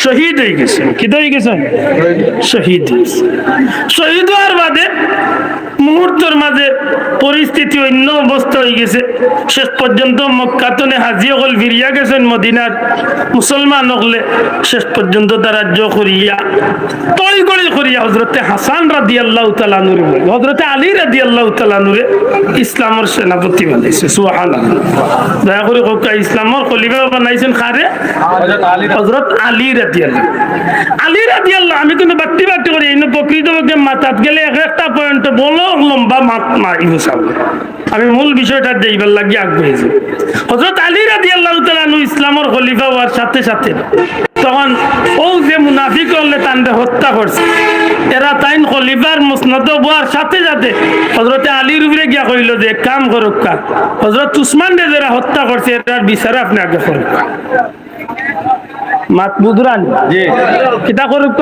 শহীদ হয়ে গেছেন। কি হয়ে গেছেন? শহীদ। শহীদ হওয়ার বাদে মুহূর্তের মাঝে পরিস্থিতি অন্য অবস্থা হয়ে গেছে। শেষ পর্যন্ত মক্কাতনে হাজি হল ফিরিয়া গেছেন মদিনার মুসলমান হলে। শেষ পর্যন্ত তারা করিয়া তৈরি করিয়া হযরতে হাসান রাদিয়াল্লাহু তাআলা আনহু, হযরতে আলী রাদিয়াল্লাহু তাআলা আনহু ইসলামের সেনাপতি বানাইছে। সুবহানাল্লাহ। দয়া করে কোকা ইসলামের খলিফা বানাইছেন কারে? হযরত আলী রাদিয়াল্লাহু। আলী রাদিয়াল্লাহু, আমি কিন্তু বাট্টি করি এই প্রকৃতপক্ষে মাথাত গেলে একটা পয়েন্ট বলো লম্বা মাত মারিব সব। আমি মূল বিষয়টা দেইবার লাগি আগ্রহী। হযরত আলী রাদিয়াল্লাহু তাআলা আনহু ইসলামের খলিফা হওয়ার সাথে সাথে তখন ও যে মুনাফিক হলে তানরে হত্যা করছে, এরা তাইন খলিফার মুসনদ হওয়ার সাথে সাথে হযরতে আলীর উপরে গিয়া কইল যে কাম করুক, হযরত উসমান রে যারা হত্যা করছে এটার বিচার আপনি আগে করুক। মাতবুদরান জি কিতা করুক,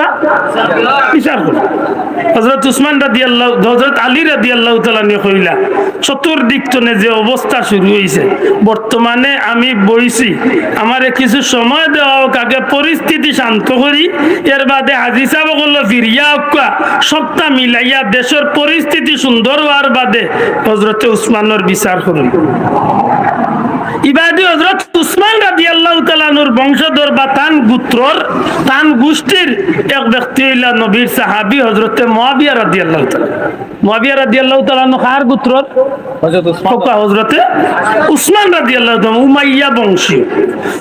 বিচার করুক। হযরত উসমান রাদিয়াল্লাহু, হযরত আলী রাদিয়াল্লাহু তাআলা নি কইলা চতুর্দিক তনে যে অবস্থা শুরু হইছে, বর্তমানে আমি বইছি, আমারে কিছু সময় দেওয়া হোক, আগে পরিস্থিতি শান্ত করি, এর বাদে হাজী সাহেব বলল ফিরিয়া হোকা সবটা মিলাইয়া দেশের পরিস্থিতি সুন্দর হওয়ার বাদে হযরতে উসমানের বিচার করুন। ইবাদি হযরত উসমান রাদিয়াল্লাহু তাআলা আনহুর বংশধর বা তান গোত্রর তান গোষ্ঠীর এক ব্যক্তি হইলা নবীর সাহাবী হযরতে মুয়াবিয়া রাদিয়াল্লাহু তাআলা। মুয়াবিয়া রাদিয়াল্লাহু তাআলা আনহু কার গোত্রর? হযরতে উসমান রাদিয়াল্লাহু তাআলা, উমাইয়া বংশীয়।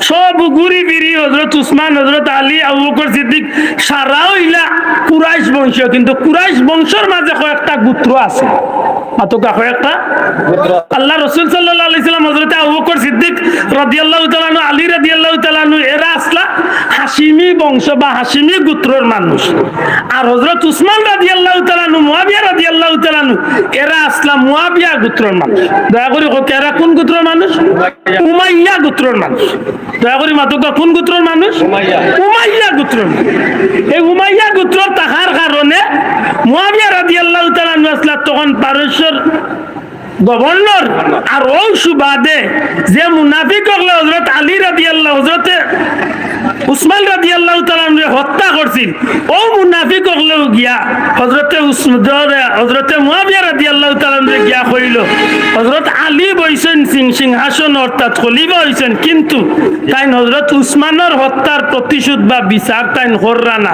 সব ঘুরি ফিরি হযরত উসমান, হযরত আলী, আবু বকর সিদ্দিক সারা হইলা কুরাইশ বংশীয়, কিন্তু কুরাইশ বংশের মাঝে কয়েকটা গোত্র আছে। আতকা কয়েকটা আল্লাহ রাসূল সাল্লাল্লাহু আলাইহি সাল্লাম হযরত আবু বকর সিদ্দিক রাদিয়াল্লাহু তাআলা আনহু, আলী রাদিয়াল্লাহু তাআলা আনহু এরা আসলা হাশিমি বংশ বা হাশিমি গোত্রের মানুষ। আর হযরত উসমান রাদিয়াল্লাহু তাআলা আনহু, মুয়াবিয়া রাদিয়াল্লাহু তাআলা আনহু এরা আসলা মুয়াবিয়া গোত্রের মানুষ। দয়া করে কোকে এরা কোন গোত্রের মানুষ? উমাইয়া গোত্রের মানুষ। দয়া করে মাতকা কোন গোত্রের মানুষ? উমাইয়া গোত্রের মানুষ। এই উমাইয়া গোত্র থাকার কারণে মুয়াবিয়া রাদিয়াল্লাহু তাআলা আনহু আসলা তখন পারস্যের গভর্নর। আর ও সুবাদে যে মুনাফিক হলে হযরত আলী রাদিয়াল্লাহু, হযরতে উসমান রাদিয়াল্লাহু তাআলা হত্যা করছিল, ও মুনাফিক হলেও গিয়া হযরতে মুয়াবিয়া রাদিয়াল্লাহু তাআলা গিয়া কইল হযরত আলী বইছেন সিংহাসন অর্থাৎ খলিফা হইছেন, কিন্তু তাই হযরত উসমানের হত্যার প্রতিশোধ বা বিচার তাই কররা না।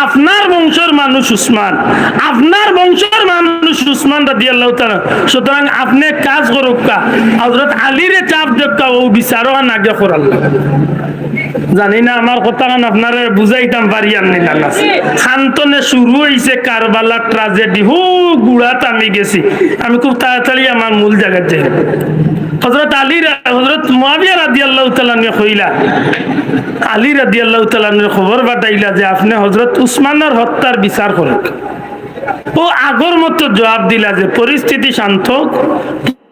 আপনার বংশের মানুষ উসমান, আপনার বংশের মানুষ উসমান রাদিয়াল্লাহু তাআলা, সুতরাং আপনি কাজ করুক, হযরত আলীরে চাপ দেখা ও বিচারও আগে করাল। জানি না আমার কথা আপনারা বুঝাইতাম পারি আমি না। খান্তনে শুরু হয়েছে কারবালার ট্রাজেডি, হু গুড়াত আমি গেছি। আমি খুব তাড়াতাড়ি আমার মূল জায়গায় যাই। হযরত আলী, হযরত মুয়াবিয়া রাদিয়াল্লাহু তাআলা কইলা, আলী রাদিয়াল্লাহু তাআলা খবর পাঠাইলা যে আপনি হযরত উসমানের হত্যার বিচার করেন। ও আগর মতো জবাব দিলা যে পরিস্থিতি শান্ত,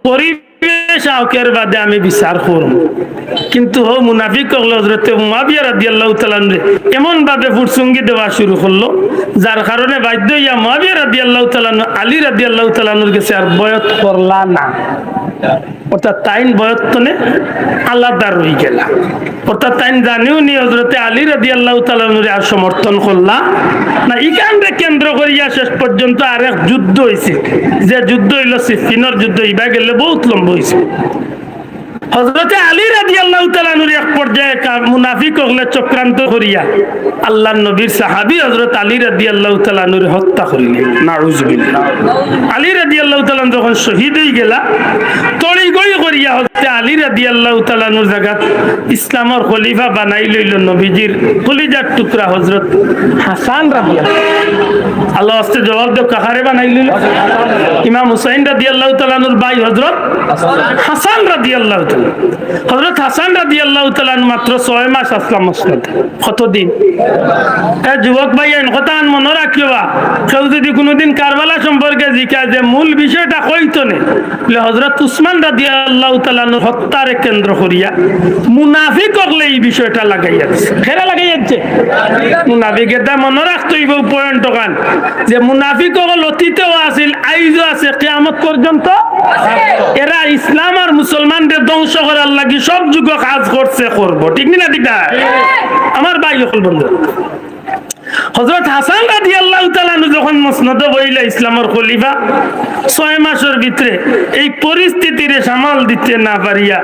পরিবেশ আউকের বাদে আমি বিচার করব। কিন্তু ও মুনাফিক হযরতে মুয়াবিয়া রাদিয়াল্লাহু তাআলা এমন ভাবে ফুরসুঙ্গি দেওয়া শুরু করলো, যার কারণে বাধ্য হইয়া মুয়াবিয়া রাদিয়াল্লাহু তাআলা আলী রাদিয়াল্লাহু তাআলার কাছে আর বয়ত করলা না। অর্থাৎ তাইন বয়তনে আলাদা রয়ে গেলা। অর্থাৎ তাইন জানিও নি হযরতে আলী রাদিয়াল্লাহু তাআলা আর সমর্থন করলা না। ইকানরে কেন্দ্র করিয়া শেষ পর্যন্ত আরেক যুদ্ধ হয়েছে, যে যুদ্ধ হইল সিফিনের যুদ্ধ। ইবা গেলে বহুত লম্বা হয়েছে। হযরতে আলী রাদিয়াল্লাহু তাআলা নূর এক পর্যায়ে মুনাফিক হলে চক্রান্ত করিয়া আল্লাহর নবীর সাহাবী হযরত আলী রাদিয়াল্লাহু তাআলা নূর হত্যা করিলেন। নাউযুবিল্লাহ। আলী রাদিয়াল্লাহু তাআলা যখন শহীদ হয়ে গেলা তড়িগড়ি করিয়া হযরত আলী রাদিয়াল্লাহু তাআলা নূর জায়গা ইসলামের খলিফা বানাই লইল নবীজির কলিজার টুকরা হযরত হাসান রাদিয়াল্লাহু। আল্লাহ আস্তে জবাব দাও, কাহারে বানাই লইল? ইমাম হুসাইন রাদিয়াল্লাহু তাআলা নূর ভাই হযরত হাসান রাদিয়াল্লাহু তাআলা। হযরত হাসান রাদিয়াল্লাহু তাআলা মাত্র 6 মাস আসলাম মসজিদে। কতদিন? যুবক ভাই এই কথা মনে রাখিবা, কেউ যদি কোনোদিন কারবালা সম্পর্কে জিজ্ঞাসা যে মূল বিষয়টা কইতো না, হযরত উসমান রাদিয়াল্লাহু তাআলা হত্যারে কেন্দ্র করিয়া মুনাফিক হলে এই বিষয়টা লাগাইয়া দিচ্ছে। খেরা লাগাইয়াছে মুনাফিকের দা মনে রাখতে হইব পয়েন্ট কান যে মুনাফিক হল অতীতেও আছিল, আইজও আছে, কিয়ামত পর্যন্ত এরা ইসলাম আর মুসলমানদের ধ্বংস করার লাগি সব যুগ কাজ করছে, করবো। ঠিক না? ঠিক না? আমার ভাই হল বন্ধু হযরত হাসান রাদিয়াল্লাহু তাআলা যখন মসনদে বইলা ইসলামের খলিফা 6 মাসের ভিতরে এই পরিস্থিতিরে সামাল দিতে না পারিয়া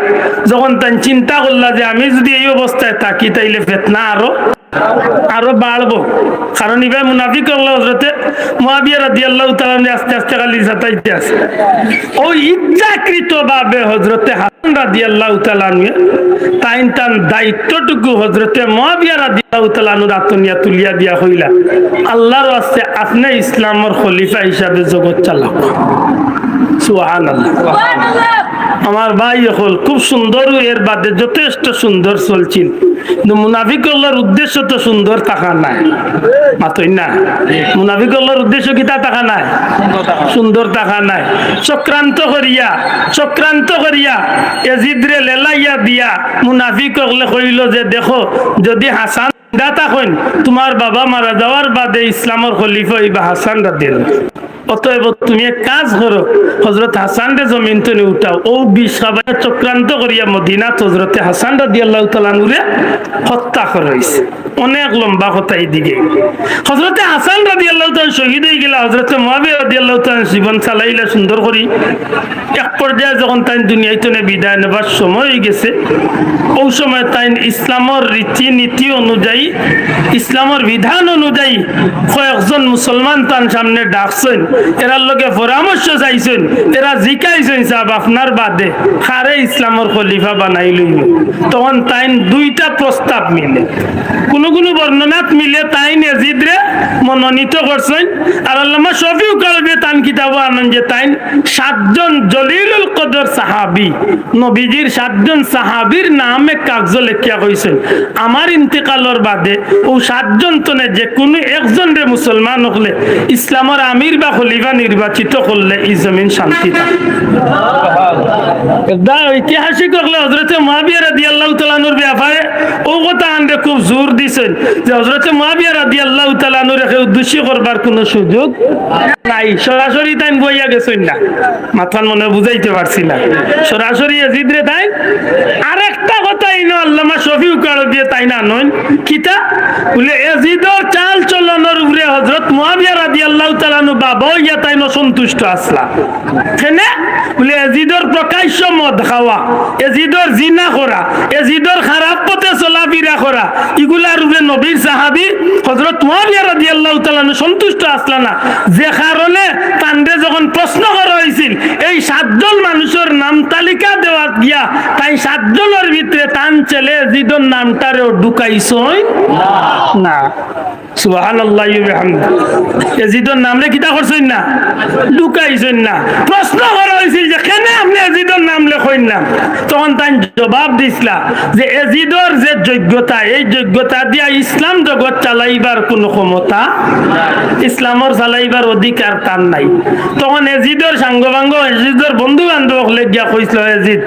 যখন তাই চিন্তা করলা যে আমি যদি এই অবস্থায় থাকি তাইলে ফিতনা আরো বাড়বো, কারণ ইবা মুনাফিক হলো হযরতে মুআবিয়া রাদিয়াল্লাহু তাআলা আস্তে আস্তে খালি সাতাইতে আছে। ওই ইচ্ছাকৃত ভাবে হযরতে হাসান রাদিয়াল্লাহু তাআলা তাইন তান দায়িত্বটুকু হযরতে মুআবিয়া রাদিয়াল্লাহু তাআলা আতনিয়া তুলিয়া দিয়া হইলা, আল্লাহর ওয়াস্তে আপনি ইসলামের খলিফা হিসাবে জগৎ চালাক। সুবহানাল্লাহ। আমার ভাই হল খুব সুন্দর, এর বাদে যথেষ্ট সুন্দর চলছিল, কিন্তু মুনাফিকগুলোর উদ্দেশ্য তো সুন্দর থাকা নাই। মাতই না, মুনাফিকগুলোর উদ্দেশ্য কি তা থাকা নাই? সুন্দর থাকা নাই। চক্রান্ত করিয়া এজিদরে লেলাইয়া দিয়া মুনাফিক হলে কইল যে দেখো, যদি হাসান দাতা হইন তোমার বাবা মারা যাওয়ার বাদে ইসলামের খলিফা হইবা হাসান রাদিয়াল্লাহু। অতএব তুমি এক কাজ করো, হযরত হাসান রে জমিন থেকে উঠাও। ও 20 সাহাবা চক্রান্ত করিয়া মদিনাত হযরতে হাসান রাদিয়াল্লাহু তাআলা নুরে হত্যা করা হইছে। অনেক লম্বা কথা এইদিকে। হযরতে হাসান রাদিয়াল্লাহু তাআলা শহীদ হয়ে গেলা, হযরতে মুআবিয়া রাদিয়াল্লাহু তাআলা জীবন চালাইলা সুন্দর করি। এক পর্যায়ে যখন তাই দুনিয়াতে বিদায় নেবার সময় হয়ে গেছে, ওই সময় তাই ইসলামের রীতিনীতি অনুযায়ী, ইসলামের বিধান অনুযায়ী কয়েকজন মুসলমান তার সামনে ডাকছেন, এরার লগে পরামর্শ চাইছেন, এরা জিকাইছেন সাহেব আপনার বাদে কারে ইসলামের খলিফা বানাই লইল। তখন তাইন দুইটা প্রস্তাব মিলে, কোন বর্ণনাত মিলে তাইন ইয়াজিদরে মনোনীত করছেন। আর আল্লামা শফিউ কালবি তান কিতাব আনেন যে তাইন 7 জন জলিলুল কদর সাহাবী, নবীজির 7 জন সাহাবীর নামে কাগজ লেখিয়া কইছেন, আমার ইন্তেকালের বাদে ও 7 জন তনে যে কোনো একজন রে মুসলমান হলে ইসলামের আমির বা খলিফা নির্বাচিত করলে এই জমিন শান্তি থাকে। ঐতিহাসিক হলে হযরতে মুআবিয়া রাদিয়াল্লাহু তাআলা নূর ব্যাপারে ও কথা আনতে খুব জোর দিছেন যে হযরতে মুআবিয়া রাদিয়াল্লাহু তাআলা নূর কে উদ্দেশ্য করবার কোনো সুযোগ নাই। সরাসরি তাই বইয়া গেছেন না, মাথার মনে বুঝাইতে পারছি না, সরাসরি ইয়াজিদ রে তাই। আরেকটা কথা ইনো আল্লামা শফিউ কালবি তাই না নন কিতা বলে ইয়াজিদের চাল চলনের উপরে হযরত মুআবিয়া রাদিয়াল্লাহু তাআলা নূর বাবা ইয়া তাই সন্তুষ্ট আসলা। কেন বলে ইয়াজিদের প্রকাশ্য মদ খাওয়া, ইয়াজিদের জিনা করা, ইয়াজিদের খারাপ পথে চলাফেরা করা, এগুলার উপরে নবীর সাহাবী হযরত মুআবিয়া রাদিয়াল্লাহু তাআলা সন্তুষ্ট আসলা না, যে কারণে তান্ডে যখন প্রশ্ন করা হয়েছিল এই 7 জন মানুষের নাম তালিকা দেওয়া গিয়া তাই 7 জনের ভিতরে তান ছেলে ইয়াজিদের নামটারেও ঢুকাইছই না। সুবহানাল্লাহ ওয়া বিহামদিহি। ইয়াজিদের নামরে কিতা করছেন না, ঢুকাইছেন না। প্রশ্ন করা হয়েছিল যে কেন আপনি ইয়াজিদের নাম লেখেন না, তখন তাই জবাব দিছিলা যে ইয়াজিদের যে যোগ্যতা, এই যোগ্যতা দিয়া ইসলাম জগৎ চালাইবার কোনো ক্ষমতা, ইসলামের চালাইবার অধিকার তার নাই। তখন ইয়াজিদের সাঙ্গবাঙ্গ, ইয়াজিদের বন্ধু বান্ধব হলে গিয়া কইছিল, ইয়াজিদ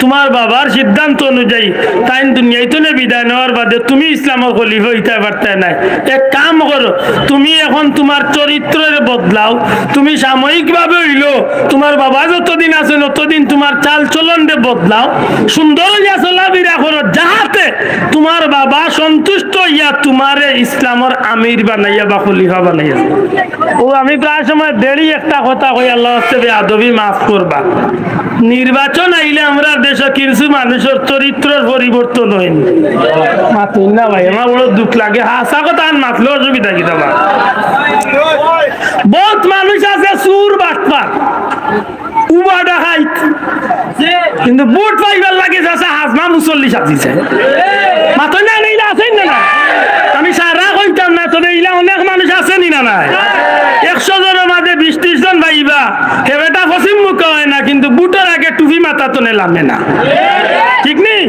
তোমার বাবার সিদ্ধান্ত অনুযায়ী তাই দুনিয়াতে বিদায় নেওয়ার বাদে তুমি ইসলামের খলিফা হইতে পারতে নাই। এক কাম করো, তুমি এখন তোমার চরিত্রের বদলাও, তুমি সাময়িকভাবে হইলো তোমার বাবা যতদিন আছেন ততদিন তোমার চাল চলন বদলাও, সুন্দর হইয়া চলাফেরা করো, যাহাতে তোমার বাবা সন্তুষ্ট হইয়া তোমারে ইসলামের আমির বানাইয়া বা খলিফা বানাইয়া। ও আমি প্রায় সময় দেরি একটা কথা কই, আল্লাহ বেয়াদবি মাফ করবা, নির্বাচন আইলে আমরা দেশে কিছু মানুষের চরিত্রের পরিবর্তন হয়নি। মাতুন না ভাই, আমার বড় দুঃখ লাগে। হাসা কথা আর মাতলে অসুবিধা কি তোমার? বহুত মানুষ আছে সুর বাটপার, উবা ডাকাইত, কিন্তু বুট পাইবার লাগে আছে হাজমা মুসল্লি সাজিছে। মাতুন না নেই আছেন না? আমি সারা কইতাম না, তবে ইলা অনেক মানুষ আছেনি না নাই? 100 জনের মাঝে 20-30 জন ভাইবা হেবেটা পশ্চিম মুখ হয় না, কিন্তু বুটের আগে টুপি মাথা তো নেলামে না, ঠিক নেই?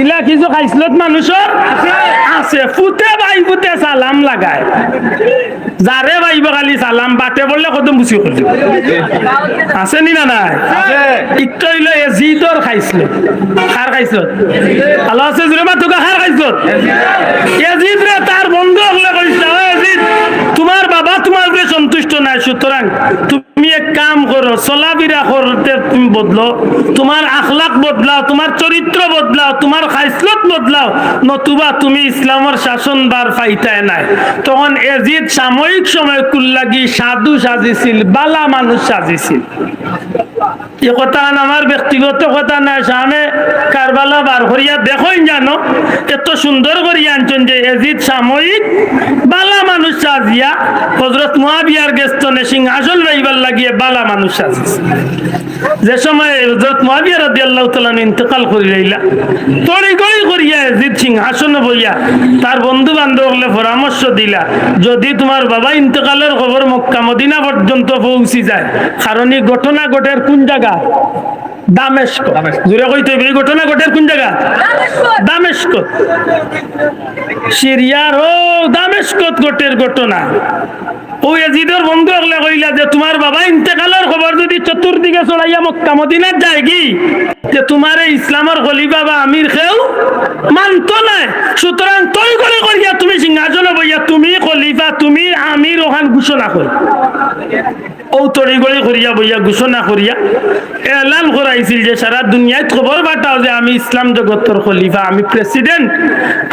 ইলা কিছু খাইছিলত মানুষের আছে, ফুটে ভাই ফুটে সালাম লাগায়, যারে ভাইবা খালি সালাম, বাটে বললে কত মুসি করল আছে নি না নাই? একটু হইলো এজিদর খাইছিল, খার খাইছিল, আল্লাহ আছে জুড়ে মাতুকা খার খাইছিল। এজিদ রে তার বন্ধু হলে কইছিল, এজিদ তোমার বাবা তোমার উপরে সন্তুষ্ট নাই, সুতরাং তুমি এক কাম করো, চলাফেরা করতে তুমি বদলো, তোমার আখলাক বদলাও, তোমার চরিত্র বদলাও, তোমার খাইসলত বদলাও, নতুবা তুমি ইসলামের শাসন বার পাইতায় নাই। তখন এজিদ সাময়িক সময় কুল্লাগি সাধু সাজিছিল, বালা মানুষ সাজিছিল। এ কথা আমার ব্যক্তিগত কথা নাই, সামনে কারবালা বার করিয়া দেখোই জানো এত সুন্দর করিয়া আনছেন যে এজিদ সাময়িক বালা মানুষ সাজিয়া হযরত মুয়াবিয়ার গেস্তনে সিংহাসন রাইবার লাগিয়ে বালা মানুষ সাজিছে। যে সময় হযরত মুয়াবিয়া রাদিয়াল্লাহু তাআলা ইন্তেকাল করে রইলা, তড়িঘড়ি করিয়া এজিদ সিংহাসনে বইয়া তার বন্ধু বান্ধবকে পরামর্শ দিলা, যদি তোমার বাবা ইন্তেকালের খবর মক্কা মদিনা পর্যন্ত পৌঁছি যায়, কারণ এই ঘটনা ঘটের কোন জায়গা? দামেস্ক। জুড়ে কইতে এই ঘটনা ঘটের কোন জায়গা? দামেস্ক। সিরিয়ার ও দামেস্ক ঘটের ঘটনা। ও এজিদের বন্ধু হলে কইলা যে তোমার বাবা ইন্তেকালের খবর যদি চতুর্দিকে ছড়াইয়া মক্কা মদিনার যায় কি, যে তোমার এই ইসলামের খলিফা বা আমির কেউ মানত নাই, সুতরাং তৈ করে করিয়া তুমি সিংহাসনে বইয়া তুমি খলিফা তুমি আমির ওখান ঘোষণা কর। ও তড়িগড়ি করিয়া বইয়া ঘোষণা করিয়া এলান করাইছিল যে সারা দুনিয়ায় খবর পাঠাও যে আমি ইসলাম জগতের খলিফা, আমি প্রেসিডেন্ট,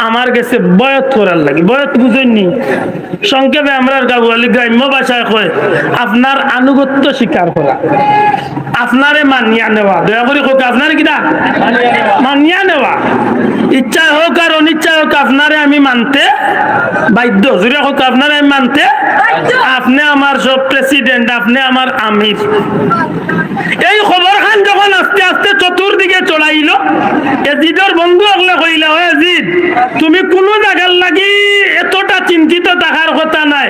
আমার কাছে বয়ত করার লাগে। বয়ত বুঝেননি? সংক্ষেপে আমরা গাওয়ালি গ্রাম্য ভাষায় কয় আপনার আনুগত্য স্বীকার করা, আপনারে মানিয়া নেওয়া। দয়া করে হোক আপনার কিনা মানিয়া নেওয়া, ইচ্ছা হোক আর অনিচ্ছা হোক আপনারে আমি মানতে বাধ্য। জুড়ে হোক আপনারে আমি মানতে, আপনি আমার সব প্রেসিডেন্ট, আপনি আমার আমির। এই খবর খান যখন আস্তে আস্তে চতুর্দিকে চড়াইল, এজিদের বন্ধু হলে কইলা, ও এজিদ তুমি কোন জায়গার লাগি এতটা চিন্তিত থাকার কথা নাই,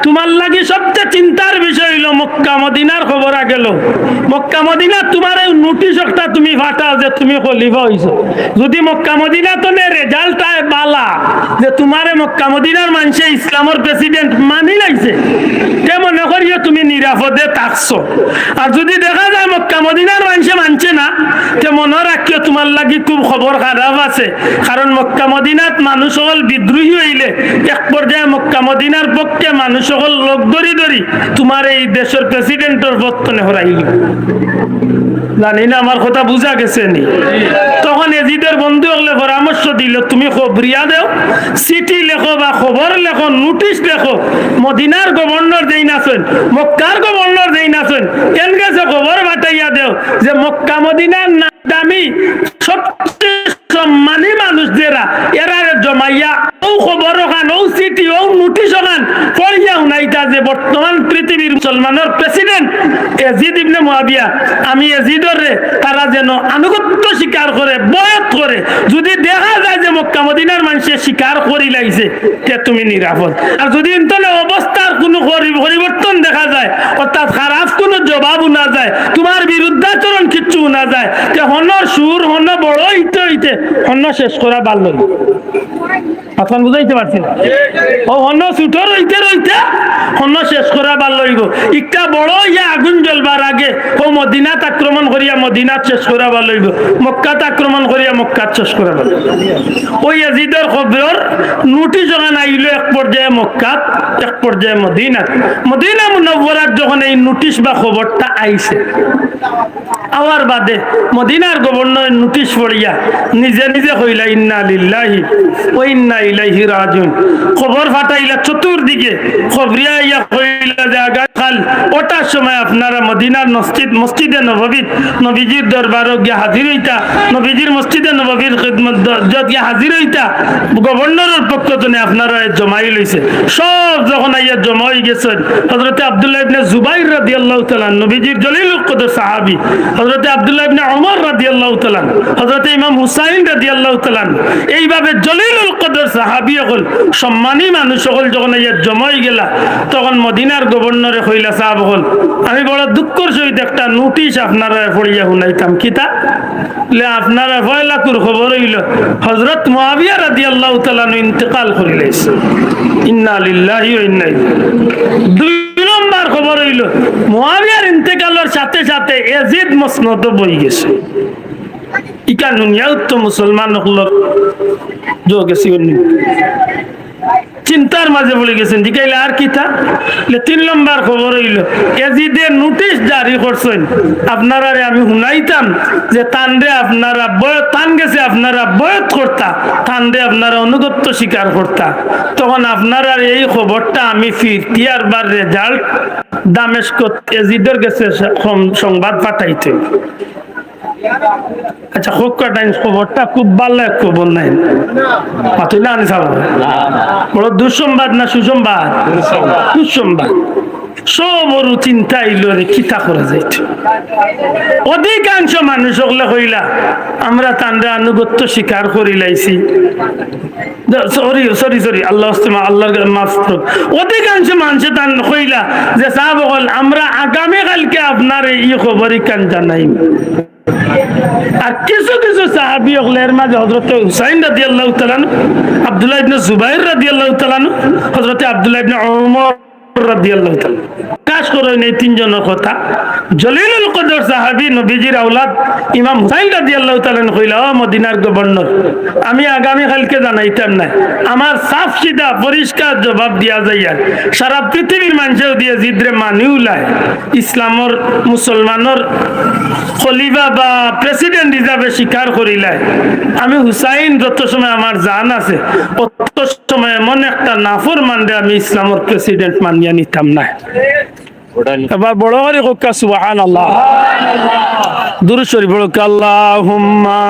তোমার লাগি সবচেয়ে চিন্তার বিষয় হইল মক্কা মদিনার খবর গেল। মক্কা মদিনা তোমার এই নোটিশ একটা তুমি ফাটাও যে তুমি খলিফা হইছো। যদি মক্কা মদিনা তো রেজাল্ট আয় বালা যে তোমারে মক্কা মদিনার মানুষে ইসলামের প্রেসিডেন্ট মানি লাগছে, তে মনে করিও তুমি নিরাপদে থাকছো। আর যদি দেখা যায় মক্কা মদিনার মানুষে মানছে না, তে মনে রাখিও তোমার লাগি খুব খবর খারাপ আছে। কারণ মক্কা মদিনাত মানুষ সকল বিদ্রোহী হইলে এক পর্যায়ে মক্কা মদিনার পক্ষে মানুষ সকল লোক ধরি ধরি তোমার এই দেশের প্রেসিডেন্টের পত্তনে হরাইল। জানি না আমার কথা বুঝা গেছে নি? তখন এজিদের বন্ধু হলে পরামর্শ দিল, তুমি খবরিয়া দেও, চিঠি লেখো বা খবর লেখো, নোটিশ লেখো, মদিনার গভর্নর যেই নাছেন, মক্কার গভর্নর যেই নাছেন, কেন গেছে খবর পাঠাইয়া দেও যে মক্কা মদিনার নামি সবচেয়ে সম্মানী মানুষ যারা এরা জমাইয়া ও খবর ওখান, ও চিঠি, ও নোটিশ ওখান পড়িয়া উনাইতা যে বর্তমান পৃথিবীর মুসলমানের প্রেসিডেন্ট এজিদ ইবনে মুয়াবিয়া, আমি এজিদর তারা যেন আনুগত্য স্বীকার করে, বয়ত করে। যদি দেখা যায় যে মক্কা মদিনার মানুষের স্বীকার করি লাগছে, তে তুমি নিরাপদ। আর যদি ইন্তলে অবস্থার কোনো পরিবর্তন দেখা যায়, অর্থাৎ খারাপ কোনো জবাব না যায়, তোমার বিরুদ্ধাচরণ কিচ্ছু না যায়, তে হনর সুর হন বড় হইতে হইতে হন্য শেষ করা ভালো। এখন বুঝাইতে পারছি না? ও হন্য ছুটো রইতে রইতে হন্য শেষ করা ভালো হইব। একটা বড় ইয়া আগুন জ্বলবার আগে ও মদিনাত আক্রমণ করিয়া মদিনাত শেষ করা ভালো হইব, মক্কাত আক্রমণ করিয়া মক্কাত শেষ করা ভালো। ওই এজিদের খবর নোটিশ যখন আইল এক পর্যায়ে মক্কাত, এক পর্যায়ে মদিনাত। মদিনা মুনাওয়ারাত যখন এই নোটিশ বা খবরটা আইছে, আওয়ার বাদে মদিনার গভর্নর নোটিশ পড়িয়া নিজে নিজে কইলা ইন্না লিল্লাহি ওয়া ইন্না ইলাইহি রাজিউন। খবর ফাটাইলা চতুর্দিকে, খবরিয়া ইয়া কইলা যে আগামীকাল ওটার সময় আপনারা মদিনার মসজিদে নববী নবীজির দরবারে গিয়ে হাজির হইতা, নবীজির মসজিদে নববীর খিদমত গিয়ে হাজির হইতা। গভর্নরের পক্ষ থেকে আপনারা জমাই লইছে। সব যখন আইয়া জমা হয়ে গেছেন, হযরতে আব্দুল্লাহ ইবনে জুবাইর রাদিয়াল্লাহু তাআলা নবীজির জলিলুল কদর সাহাবী, হযরতে আব্দুল্লাহ ইবনে ওমর রাদিয়াল্লাহু তাআলা, হযরতে ইমাম হুসাইন রাদিয়াল্লাহু তাআলা, এইভাবে জলিলুল কদর সাহাবী হল সম্মানী মানুষ সকল যখন আইয়া জমা হয়ে গেলা, তখন মদিনার গভর্নরে কইলা, সাহাব হল আমি বড় দুঃখের সহিত একটা নোটিশ আপনারা পড়িয়া শুনাইতাম। কিতা লে আপনারা ফয়লাকুর খবর হইল হযরত মুআবিয়া রাদিয়াল্লাহু তাআলা ইন্তেকাল করিলেছে। ইন্না লিল্লাহি ওয়া ইন্না ইলাইহি। দুই নম্বর খবর হইল মুআবিয়ার ইন্তেকালের সাথে সাথে ইয়াজিদ মসনদ বই গেছে। ইকা দুনিয়াও তো মুসলমান হলর যোগ গেছি, চিন্তার মাঝে পড়ে গেছেন। জিকাইলে আর কিতা? 3 নম্বর খবর হইল এজিদের নোটিশ জারি করছেন। আপনারা আমি শুনাইতাম যে তানরে আপনারা তান গেছে, আপনারা বয়ত করতা, তানরে আপনারা অনুগত্য স্বীকার করতা। তখন আপনারা এই খবরটা আমি ফিরতিয়ার বার রেজাল্ট দামেস্কত এজিদের গেছে সংবাদ পাঠাইতে। আচ্ছা খুব কাটাইন খবরটা খুব ভালো এক খবর নাই, পাতুই না আনি সাব বড় দুঃসংবাদ না সুসংবাদ? দুঃসংবাদ। সবরু চিন্তা আইল রে কিতা করা যাইত। অধিকাংশ মানুষ হলে কইলা আমরা তান্ডা আনুগত্য স্বীকার করি লাইছি। সরি আল্লাহ আল্লাহর মাফ করুক। অধিকাংশ মানুষ তান কইলা যে সাহাব বল আমরা আগামী কালকে আপনার এই খবরই কান জানাই। আর কিছু কিছু সাহাবী হলের মাঝে হযরত হুসাইন রাদিয়াল্লাহু তাআলা, আব্দুল্লাহ ইবনে জুবাইর রাদিয়াল্লাহু তাআলা, হযরত আব্দুল্লাহ ইবনে ওমর রাদিয়াল্লাহু তাআলা। কাজ করেন এই তিনজনের কথা। জলিলুল কদর সাহাবী নবীজির আওলাদ ইমাম হুসাইন রাদিয়াল্লাহু তাআলা কইলা, ও মদিনার গভর্নর, আমি আগামী কালকে জানাইতাম না, আমার সাফ সিধা পরিষ্কার জবাব দিয়া যাইয়া সারা পৃথিবীর মানুষেও দিয়ে জিদ্রে মানিউলায় ইসলামর মুসলমানের খলিফা বা প্রেসিডেন্ট হিসাবে স্বীকার করিলায়। আমি হুসাইন যত সময় আমার জান আছে অত সময় এমন একটা নাফরমান রে আমি ইসলামের প্রেসিডেন্ট মানিয়া নিতাম না। এবার বড় করে হোক সুবহানাল্লাহ, দুরূদ শরীফ পড়ো, আল্লাহুম্মা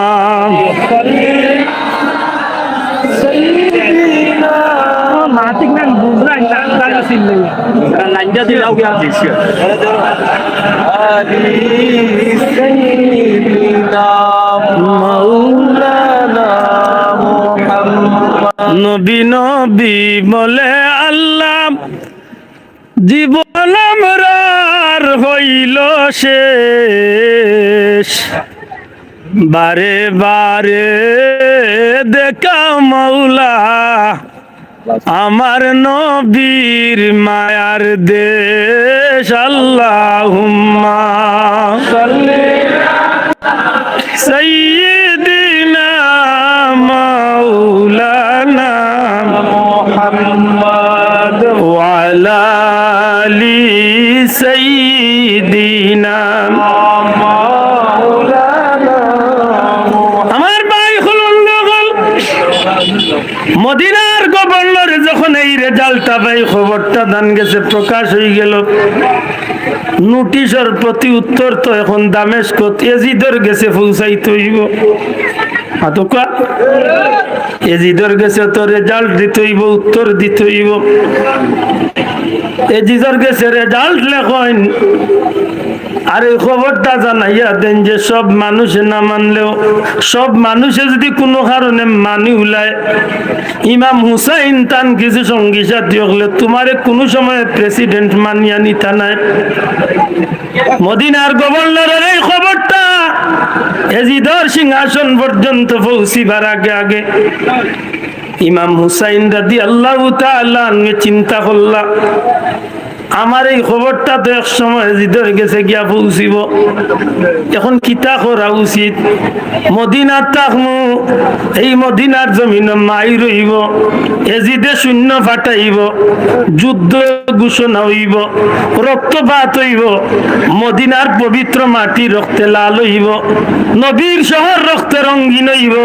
মাতিক না বুঝরা না তারা সিল্লে লাঞ্জা দিলাও কি দিছ আলি সাইয়্যিদিনা মাওলানা মুহাম্মদ। নবী নবী বলে আল্লাহ, জীবন আমরার হইল শেষ, বারে বারে দেখা মাওলা আমার নবীর মায়ার দেশ। আল্লাহুম্মা সাল্লি সাইয়্যিদিনা মাওলানা মুহাম্মদ ওয়া আলা আলি সাইয়্যিদিনা মাওলানা। আমার ভাই হলুন লগল মদিনার গভর্নর যখন এই রেজাল্টটা ভাই খবরটা দান গেছে প্রকাশ হয়ে গেল, নোটিশের প্রতি উত্তর তো এখন দামেস্কত এজিদের গেছে পৌঁছাইতে হইব। আতকা এজিদের গেছে তো রেজাল্ট দিতে হইব, উত্তর দিতে হইব। এজিদের গেছে রেজাল্ট লেখন আর এই খবরটা জানাইয়া দেন যে সব মানুষে না মানলেও সব মানুষে যদি কোনো কারণে মানি উলায়, ইমাম হুসাইন তান কিছু সঙ্গী সাথী হলে তোমারে কোনো সময় প্রেসিডেন্ট মানিয়া নিতা নাই। মদিনার গভর্নরের এই খবরটা এজিদর সিংহাসন পর্যন্ত পৌঁছিবার আগে আগে ইমাম হুসাইন রাদিয়াল্লাহু তাআলা চিন্তা করলা, আমার এই খবরটা তো এক সময় জিদর গেছে গিয়া পৌঁছিব, এখন কিতা করা উচিত? মদিনার তাকমু, এই মদিনার জমিন মাই রইব, এজিদে শূন্য ফাটাইব, যুদ্ধ ঘোষণা হইব, রক্তপাত হইব, মদিনার পবিত্র মাটি রক্তে লাল হইব, নবীর শহর রক্তে রঙিন হইব,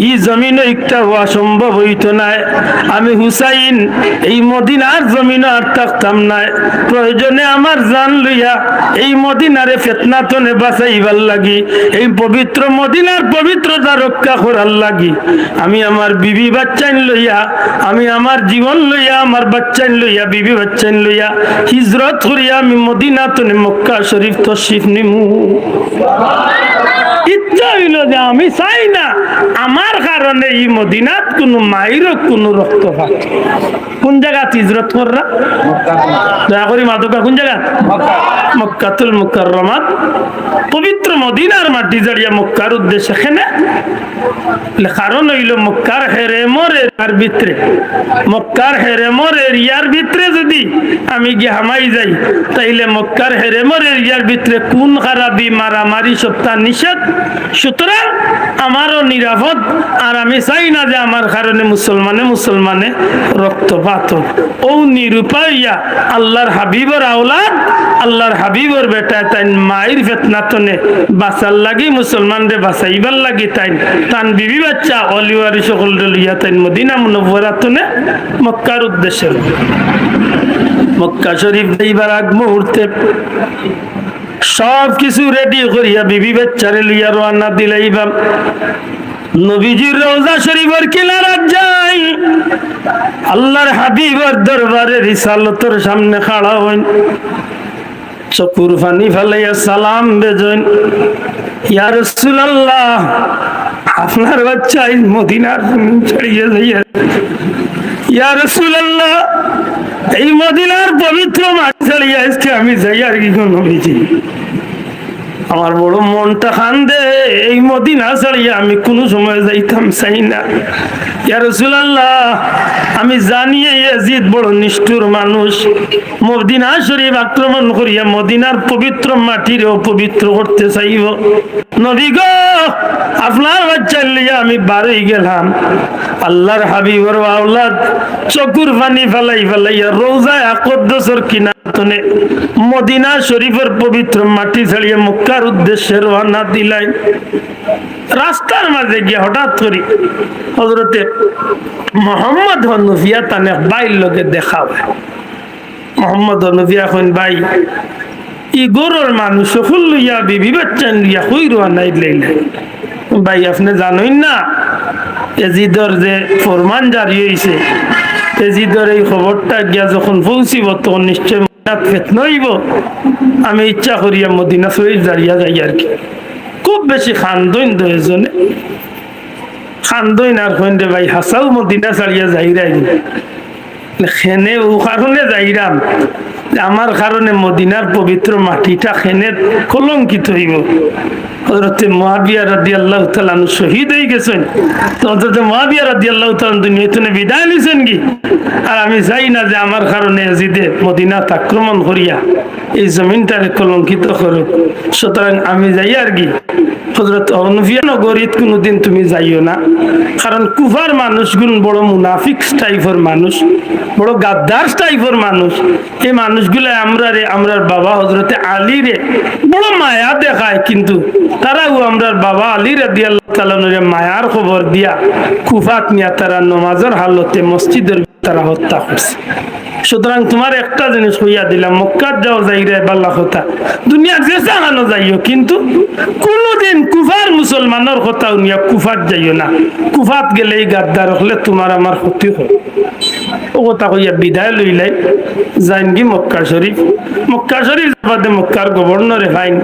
ই জমিন একটা হওয়া সম্ভব হইত নাই। আমি হুসাইন এই মদিনার জমিন আর থাকতাম নাই, প্রয়োজনে আমার জান লইয়া এই মদিনারে ফিতনা তনে বাঁচাইবার লাগি, এই পবিত্র মদিনার পবিত্রতা রক্ষা করার লাগি আমি আমার বিবি বাচ্চাইন লইয়া, আমি আমার জীবন লইয়া, আমার বাচ্চাইন লইয়া, বিবি বাচ্চাইন লইয়া হিজরত করিয়া আমি মদিনা তনে মক্কা শরীফ তশরিফ নিমু। ইচ্ছা হইল যে আমি চাই না আমার কারণে এই মদিনাত কোনো মায়েরও কোনো রক্তপাত। কোন জায়গাত হিজরত কররা? দয়া করি মাদকা কোন জায়গা? মক্কাতুল মুকাররমাত, পবিত্র মদিনার মাটি জড়িয়া মক্কার উদ্দেশ্যে। এখানে কারণ হইল মক্কার হেরেমর এরিয়ার ভিতরে, মক্কার হেরেমর এরিয়ার ভিতরে যদি আমি গিয়ে হামাই যাই তাইলে মক্কার হেরেমর এরিয়ার ভিতরে কোন খারাপি মারামারি সপ্তাহ নিষেধ। সুতরাং আমারও নিরাপদ, আর আমি চাই না যে আমার কারণে মুসলমানে রক্তপাত হোক। ও নিরুপাইয়া আল্লাহর হাবিবর আওলাদ, আল্লাহর হাবিবর বেটা তাই মায়ের ফিতনাতনে বাঁচার লাগি, মুসলমানরে বাঁচাইবার লাগি তাই তান বিবি বাচ্চা অলিওয়ারি সকল লইয়া তাই মদিনা মুনওয়ারাতনে মক্কার উদ্দেশ্যে মক্কা শরীফ যাইবার আগ মুহূর্তে সব কিছু রেডি করিয়া বিবি বাচ্চারে লইয়া রওনা দিলাইবাম। নবীজির রওজা শরীফের কিনারাত যাই, আল্লাহর হাবিবের দরবারে রিসালতের সামনে খাড়া হইন, চকুর পানি ফেলাইয়া সালাম বেজইন, ইয়া রাসূলুল্লাহ আপনার বাচ্চা মদিনার ছাড়িয়ে যাইয়া, ইয়া রাসূলুল্লাহ এই মদিনার পবিত্র মাটি ছাড়িয়ে আজকে আমি যাই আর কি কোন নবীজি, আমার বড় মনটা কান্দে, এই মদিনা ছাড়িয়ে আমি কোনো সময় যাইতাম চাই না। ইয়া রাসূলুল্লাহ আমি জানি ইয়াজিদ বড় নিষ্ঠুর মানুষ, মদিনা শরীফ আক্রমণ করিয়া মদিনার পবিত্র মাটির অপবিত্র করতে চাইব। নবী গো আপনার বাচ্চা লইয়া আমি বাড়ি গেলাম, আল্লাহর হাবিবর আওলাদ চকুর পানি ফেলাইয়া রওজায়ে আকদ্দসের কিনারে মদিনা শরীফের পবিত্র মাটি ছাড়িয়ে মক্কার উদ্দেশ্যে রওনা দিলেন। রাস্তার মাঝে গিয়ে হঠাৎ করি হযরতে মুহাম্মদ হনফিয়া তানে বাইর লগে দেখা হয়। মুহাম্মদ হনফিয়া কইন ভাই ই গরুর মানুষ সকল লইয়া বিবি বাচ্চা লইয়া কই রওনা দিলেন ভাই? আপনি জানেন না এজিদর যে ফরমান জারি হয়েছে, এজিদর এই খবরটা গিয়া যখন পৌঁছিব তখন নিশ্চয় ফিতনা হইব। আমি ইচ্ছা করিয়া মদিনা শরীফ জারিয়া যাই আর কি। খুব বেশি খান্দইন দুজনে, খান্দইন আর কইন ভাই হাসাও মদিনা ছাড়িয়া যাইরাই খেনে ও কারণে যাইরাম আমার কারণে মদিনার পবিত্র মাটিটা খেনে কলঙ্কিত হইব। হযরতে মুআবিয়া রাদিয়াল্লাহু তাআলা শহীদ হয়ে গেছেন, তো হযরতে মুআবিয়া রাদিয়াল্লাহু তাআলা দুনিয়াতে বিদায় নিছেন কি, আর আমি চাই না যে আমার কারণে ইয়াজিদে মদিনা আক্রমণ করিয়া এই জমিনটারে কলঙ্কিত করুক। সুতরাং আমি যাই আর কি। হযরত হনফিয়া নগরীত কোনোদিন তুমি যাইও না, কারণ কুফার মানুষগুলো বড় মুনাফিক টাইপের মানুষ, বড় গাদ্দার টাইপের মানুষ। এই মানুষগুলো আমরার বাবা হযরতে আলী রে বড় মায়া দেখায়, কিন্তু তারাও আমরার বাবা আলী রাদিয়াল্লাহু তাআলা মায়ার খবর দিয়া কুফাত নিয়া তারা নামাজের হালতে মসজিদের তারা হত্যা করছে। সুতরাং তোমার একটা জিনিস হইয়া দিলাম, মক্কার যাও যাইরে বাল্লা কথা, দুনিয়ার যে চাহানো যাইও, কিন্তু কোনদিন কুফার মুসলমানের কথা নিয়া কুফাত যাইও না। কুফাত গেলে এই গাদ্দার হলে তোমার আমার ক্ষতি হয়। ও কথা কইয়া বিদায় লইলাই যাইন কি মক্কা শরীফ। মক্কা শরীফ বাদে মক্কার গভর্নরে ফাইন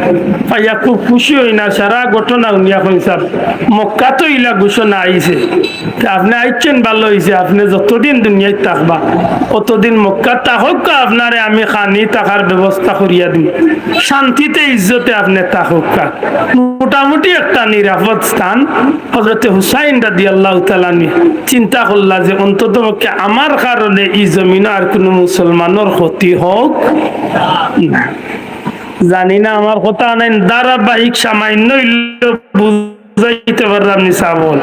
পাইয়া খুব খুশি হই না, সারা ঘটনা উনিয়া কইসাব মক্কা তো ইলা ঘোষণা আইছে, আপনি আইছেন ভালো হয়েছে, আপনি যতদিন দুনিয়ায় থাকবা অতদিন মক্কা থাকুক, আপনারে আমি খানি থাকার ব্যবস্থা করিয়া দিই, শান্তিতে ইজ্জতে আপনি থাকুক। মোটামুটি একটা নিরাপদ স্থান। হযরতে হুসাইন রাদিয়াল্লাহু তাআলা চিন্তা করলা যে অন্তত আমার কারণে এই জমিনে আর কোন মুসলমানের ক্ষতি হোক না। জানি না আমার কথা নাই, ধারাবাহিক সামান্য বুঝাইতে পারলাম নি সাবল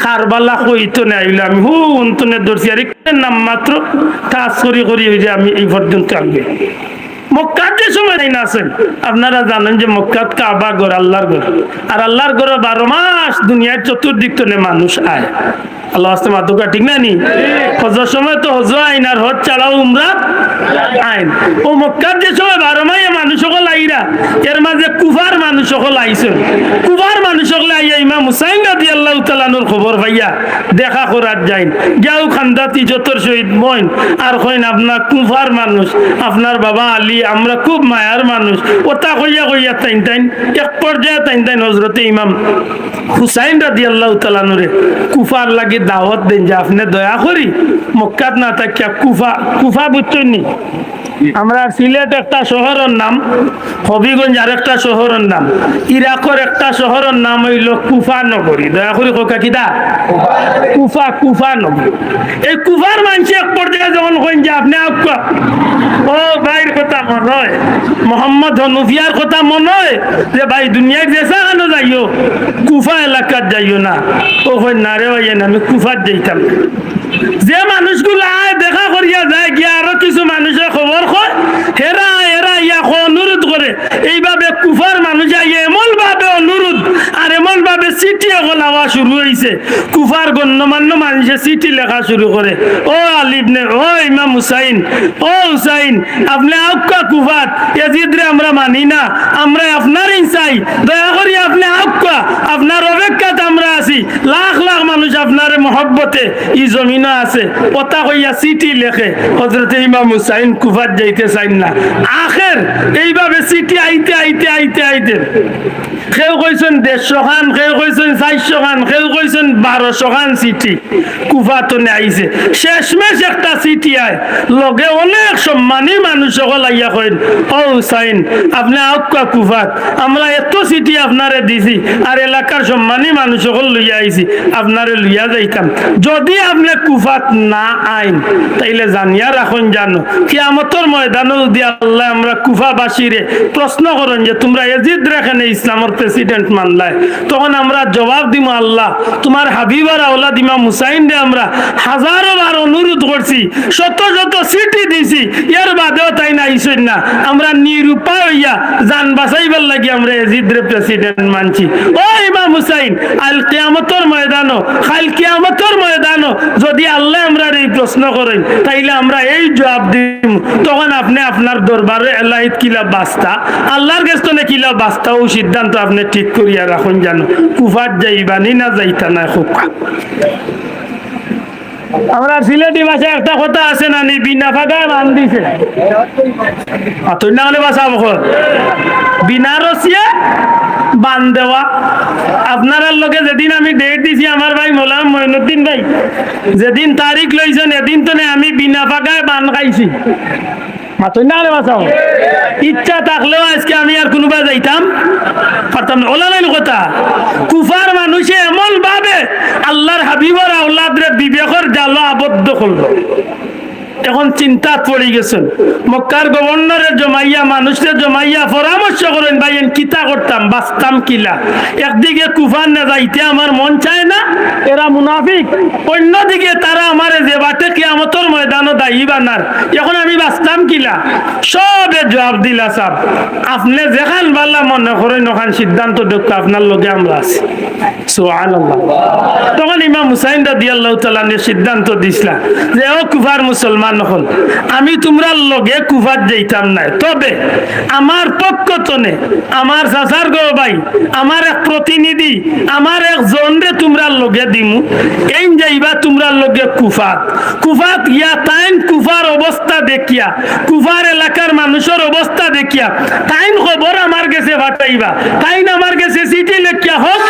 কারবালা কইতো না আইলে আমি হু অন্তনে দর্শি আর নাম মাত্র কাজ করি যে আমি এই পর্যন্ত আসবে। মক্কার যে সময় না আছেন আপনারা জানেন যে মক্কাত কাবা ঘর আল্লাহর ঘর, আর আল্লাহর ঘরে 12 মাস দুনিয়ার চতুর্দিক থেকে মানুষ আয়। আল্লাহ আস্তে মাতুকা ঠিক না নি হজের সময় তো হজ আইন আর হজ ছাড়াও উমরা আইন ও মক্কার যে সময় 12 মাইয়া মানুষ সকল আইরা এর মাঝে কুফার মানুষ সকল আইছেন কুফার মানুষ সকল আইয়া ইমাম হুসাইন রাদিয়াল্লাহু তাআলা আনহুর খবর পাইয়া দেখা করার যাইন যাও খান্দাতি যতর শহীদ মইন আর কইন আপনার কুফার মানুষ আপনার বাবা আলী আমরা খুব মায়ার মানুষ ওটা কইয়া কইয়া তাইন তাইন এক পর্যায়ে তাইন তাইন হযরতে ইমাম হুসাইন রাদিয়াল্লাহু তাআলা আনহুরে কুফার লাগি দাওয়াত দেন যে আপনি দয়া করি মক্কাত না থাকিয়া কুফা বুঝছেন নি আমরা সিলেট একটা শহরের নাম হবিগঞ্জ আর একটা শহরের নাম ইরাকের একটা শহরের নাম হইল কুফা নগরী দয়া করে কোকা কিদা কুফা নগরী এই কুফার মানুষ এক পর্যায়ে যখন কইন যে আপনি ও ভাইয়ের কথা মনে হয় মোহাম্মদ হনুফিয়ার কথা মনে হয় যে ভাই দুনিয়ায় যেসা কেন যাইও কুফা এলাকার যাইও না ও কই না রে ভাই আমি কুফার যাইতাম যে মানুষগুলো আয় দেখা করিয়া যায় গিয়া আরো কিছু মানুষের খবর কয় হেরা ইয়া অনুরোধ করে এইভাবে কুফার মানুষ এমন ভাবে অনুরোধ আর এমন ভাবে চিঠি এখন আওয়া শুরু হয়েছে কুফার গণ্যমান্য মানুষের চিঠি লেখা শুরু করে ও আলিবনে ও ইমাম হুসাইন ও হুসাইন আপনি আউকা কুফাত এজিদরে আমরা মানি না আমরা আপনারই চাই দয়া করি আপনি আউকা আপনার অপেক্ষাতে আমরা আছি লাখ লাখ মানুষ আপনার মহব্বতে ই জমিন আছে কথা কইয়া চিঠি লেখে হযরত ইমাম হুসাইন কুফাত যাইতে চাইন না আখের এইভাবে চিঠি আইতে কেউ কইছেন 150 খান কেউ কইছেন 400 খান কেউ কইছেন 1200 খান চিঠি কুফাতে আইছে শেষমেশ একটা চিঠি আয় লগে অনেক সম্মানী মানুষ সকল আইয়া কইন ও হুসাইন আপনি আউকা কুফাত আমরা এত চিঠি আপনারে দিছি আর এলাকার সম্মানী মানুষ সকল লইয়া আইছি আপনারে লইয়া যাইতাম যদি আপনি কুফাত না আইন তাইলে জানিয়া রাখুন জানো কিয়ামতের ময়দানে যদি আল্লাহ আমরা কুফাবাসীরে প্রশ্ন করেন যে তোমরা ইয়াজিদ রেখানে ইসলামের প্রেসিডেন্ট মানলাই তখন আমরা জবাব দিব আল্লাহ তোমার হাবিবার আওলাদ ইমাম হুসাইন রে আমরা হাজারো বার অনুরোধ করছি শত শত চিঠি দিছি এর বাদেও তাই না আইছেন না আমরা নিরুপায় হইয়া জান বাঁচাইবার লাগি আমরা ইয়াজিদ রে প্রেসিডেন্ট মানছি ও ইমাম হুসাইন আল কিয়ামতের ময়দানে কাল কিয়ামতের ময়দানে যদি আল্লাহ আমরা এই প্রশ্ন করেন তাইলে আমরা এই জবাব দিব তখন আপনি আপনার দরবারে এলাহিত কিলা বাস্তা আল্লাহর কাছে না কিলা বাস্তা ও সিদ্ধান্ত আপনি ঠিক করিয়া রাখুন জানো কুফাত যাইবানি না যাইতা না খুব আমরা সিলেটি ভাষায় একটা কথা আছে না নি বিনা ফাঁকায় মান দিছে তুই না হলে বাসা বিনা রসিয়ে বান দেওয়া আপনার লোকে যেদিন আমি ডেট দিছি আমার ভাই মোলাম মঈনুদ্দিন ভাই যেদিন তারিখ লইছেন এদিন তো আমি বিনা ফাঁকায় বান খাইছি মাতুই না হলে বাসাও ইচ্ছা থাকলেও আজকে আমি আর কোনোবা যাইতাম পারতাম না ওলা নাই কথা কুফার মানুষে এমন ভাবে আল্লাহর হাবিবর আওলাদরে বিবেকের জাল আবদ্ধ করলো এখন চিন্তা পড়ে গেছেন মক্কার গভর্নরের জমাইয়া মানুষের জমাইয়া পরামর্শ করেন ভাই কিতা করতাম বাঁচতাম কিলা একদিকে কুফার না যাইতে আমার মন চায় না এরা মুনাফিক অন্যদিকে তারা আমারে যে বাটে কিয়ামতের ময়দানে দায়ী বানার এখন আমি বাঁচতাম কিলা সবে জবাব দিলা সাহেব আপনি যেখান বাল্লা মনে করেন ওখান সিদ্ধান্ত দক্ষ আপনার লগে আমরা আছি সুবহানাল্লাহ তখন ইমাম হুসাইন রাদিয়াল্লাহু তাআলা সিদ্ধান্ত দিছিলা যে ও কুফার মুসলমান হল আমি তোমরা লগে কুফাত যাইতাম না তবে আমার পক্ষ তনে আমার চাচার গো ভাই আমার এক প্রতিনিধি আমার এক জনরে তোমরা লগে দিমু এই যাইবা তোমরা লগে কুফাত ইয়া তাইন কুফার অবস্থা দেখিয়া কুফার এলাকার মানুষের অবস্থা দেখিয়া তাইন খবর আমার কাছে পাঠাইবা তাইন আমার কাছে চিঠি লেখিয়া হোক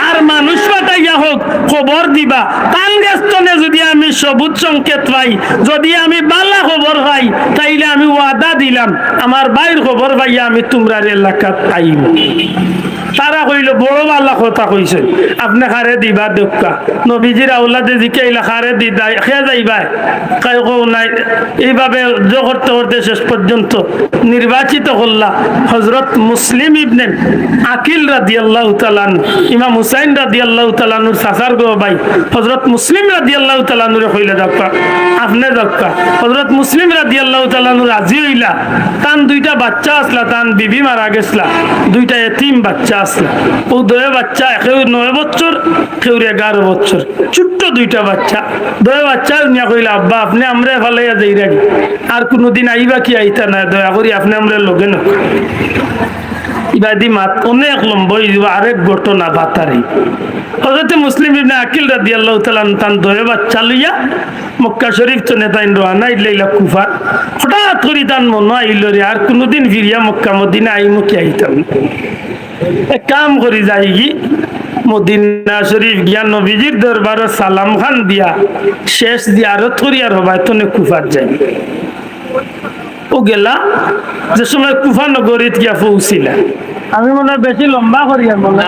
আর মানুষ পাঠাইয়া হোক খবর দিবা তান গেস্তনে যদি আমি সবুজ সংকেত পাই যদি আমি বালা খবর পাই তাইলে আমি ওয়াদা দিলাম আমার ভাইয়ের খবর পাইয়া আমি তোমরা এলাকাত আইব তারা কইল বড় বালা কথা কইছেন আপনি খারে দিবা দক্কা নবীজির আওলাদে জিকাইলা খারে দিদা খেয়ে যাইবা কাই কও নাই এইভাবে করতে করতে শেষ পর্যন্ত নির্বাচিত হল্লা হযরত মুসলিম ইবনে আকিল রাদিয়াল্লাহু তাআলা ইমাম হুসাইন রাদিয়াল্লাহু তাআলা নুর চাচার গো ভাই হযরত মুসলিম রাদিয়াল্লাহু তাআলা নুরে কইলা দক্কা আপনি দক্কা হযরত মুসলিম রাদিয়াল্লাহু তাআলা নুর রাজি হইলা তান দুইটা বাচ্চা আসলা তান বিবি মারা গেছলা দুইটা এতিম বাচ্চা আসলা ও দয়ে বাচ্চা, কেউ 9 বছর, কেউ 11 বছর, ছোট্ট দুইটা বাচ্চা। দয়ে বাচ্চা নিয়া কইলা, আব্বা আপনি আমরা ফালাইয়া যাই রাখি, আর কোনোদিন আইবা কি আইতা না, দয়া করি আপনি আমরা লগে না। ইবাদি মাত অনেক লম্বা আরেক ঘটনা বাতারি। হযরত মুসলিম ইবনে আকিল রাদিয়াল্লাহু তাআলা তান দয়ে বাচ্চা লইয়া মক্কা শরীফ তো নেতাইন রওনা ইল্লা কুফা। হঠাৎ করে তান মনে আইল রে আর কোনোদিন ফিরিয়া মক্কা মদিনা আইমু কি আইতাম। এক কাম করি যাই কি মদিনা শরীফ গিয়া নবীজির দরবারে সালাম খান দিয়া শেষ জিয়ারত করি আর হবাই তো কুফাত যাই। ও গেলা যে সময় কুফা নগরীত গিয়া পৌঁছিলা, আমি মনে হয় বেশি লম্বা করি আর মনে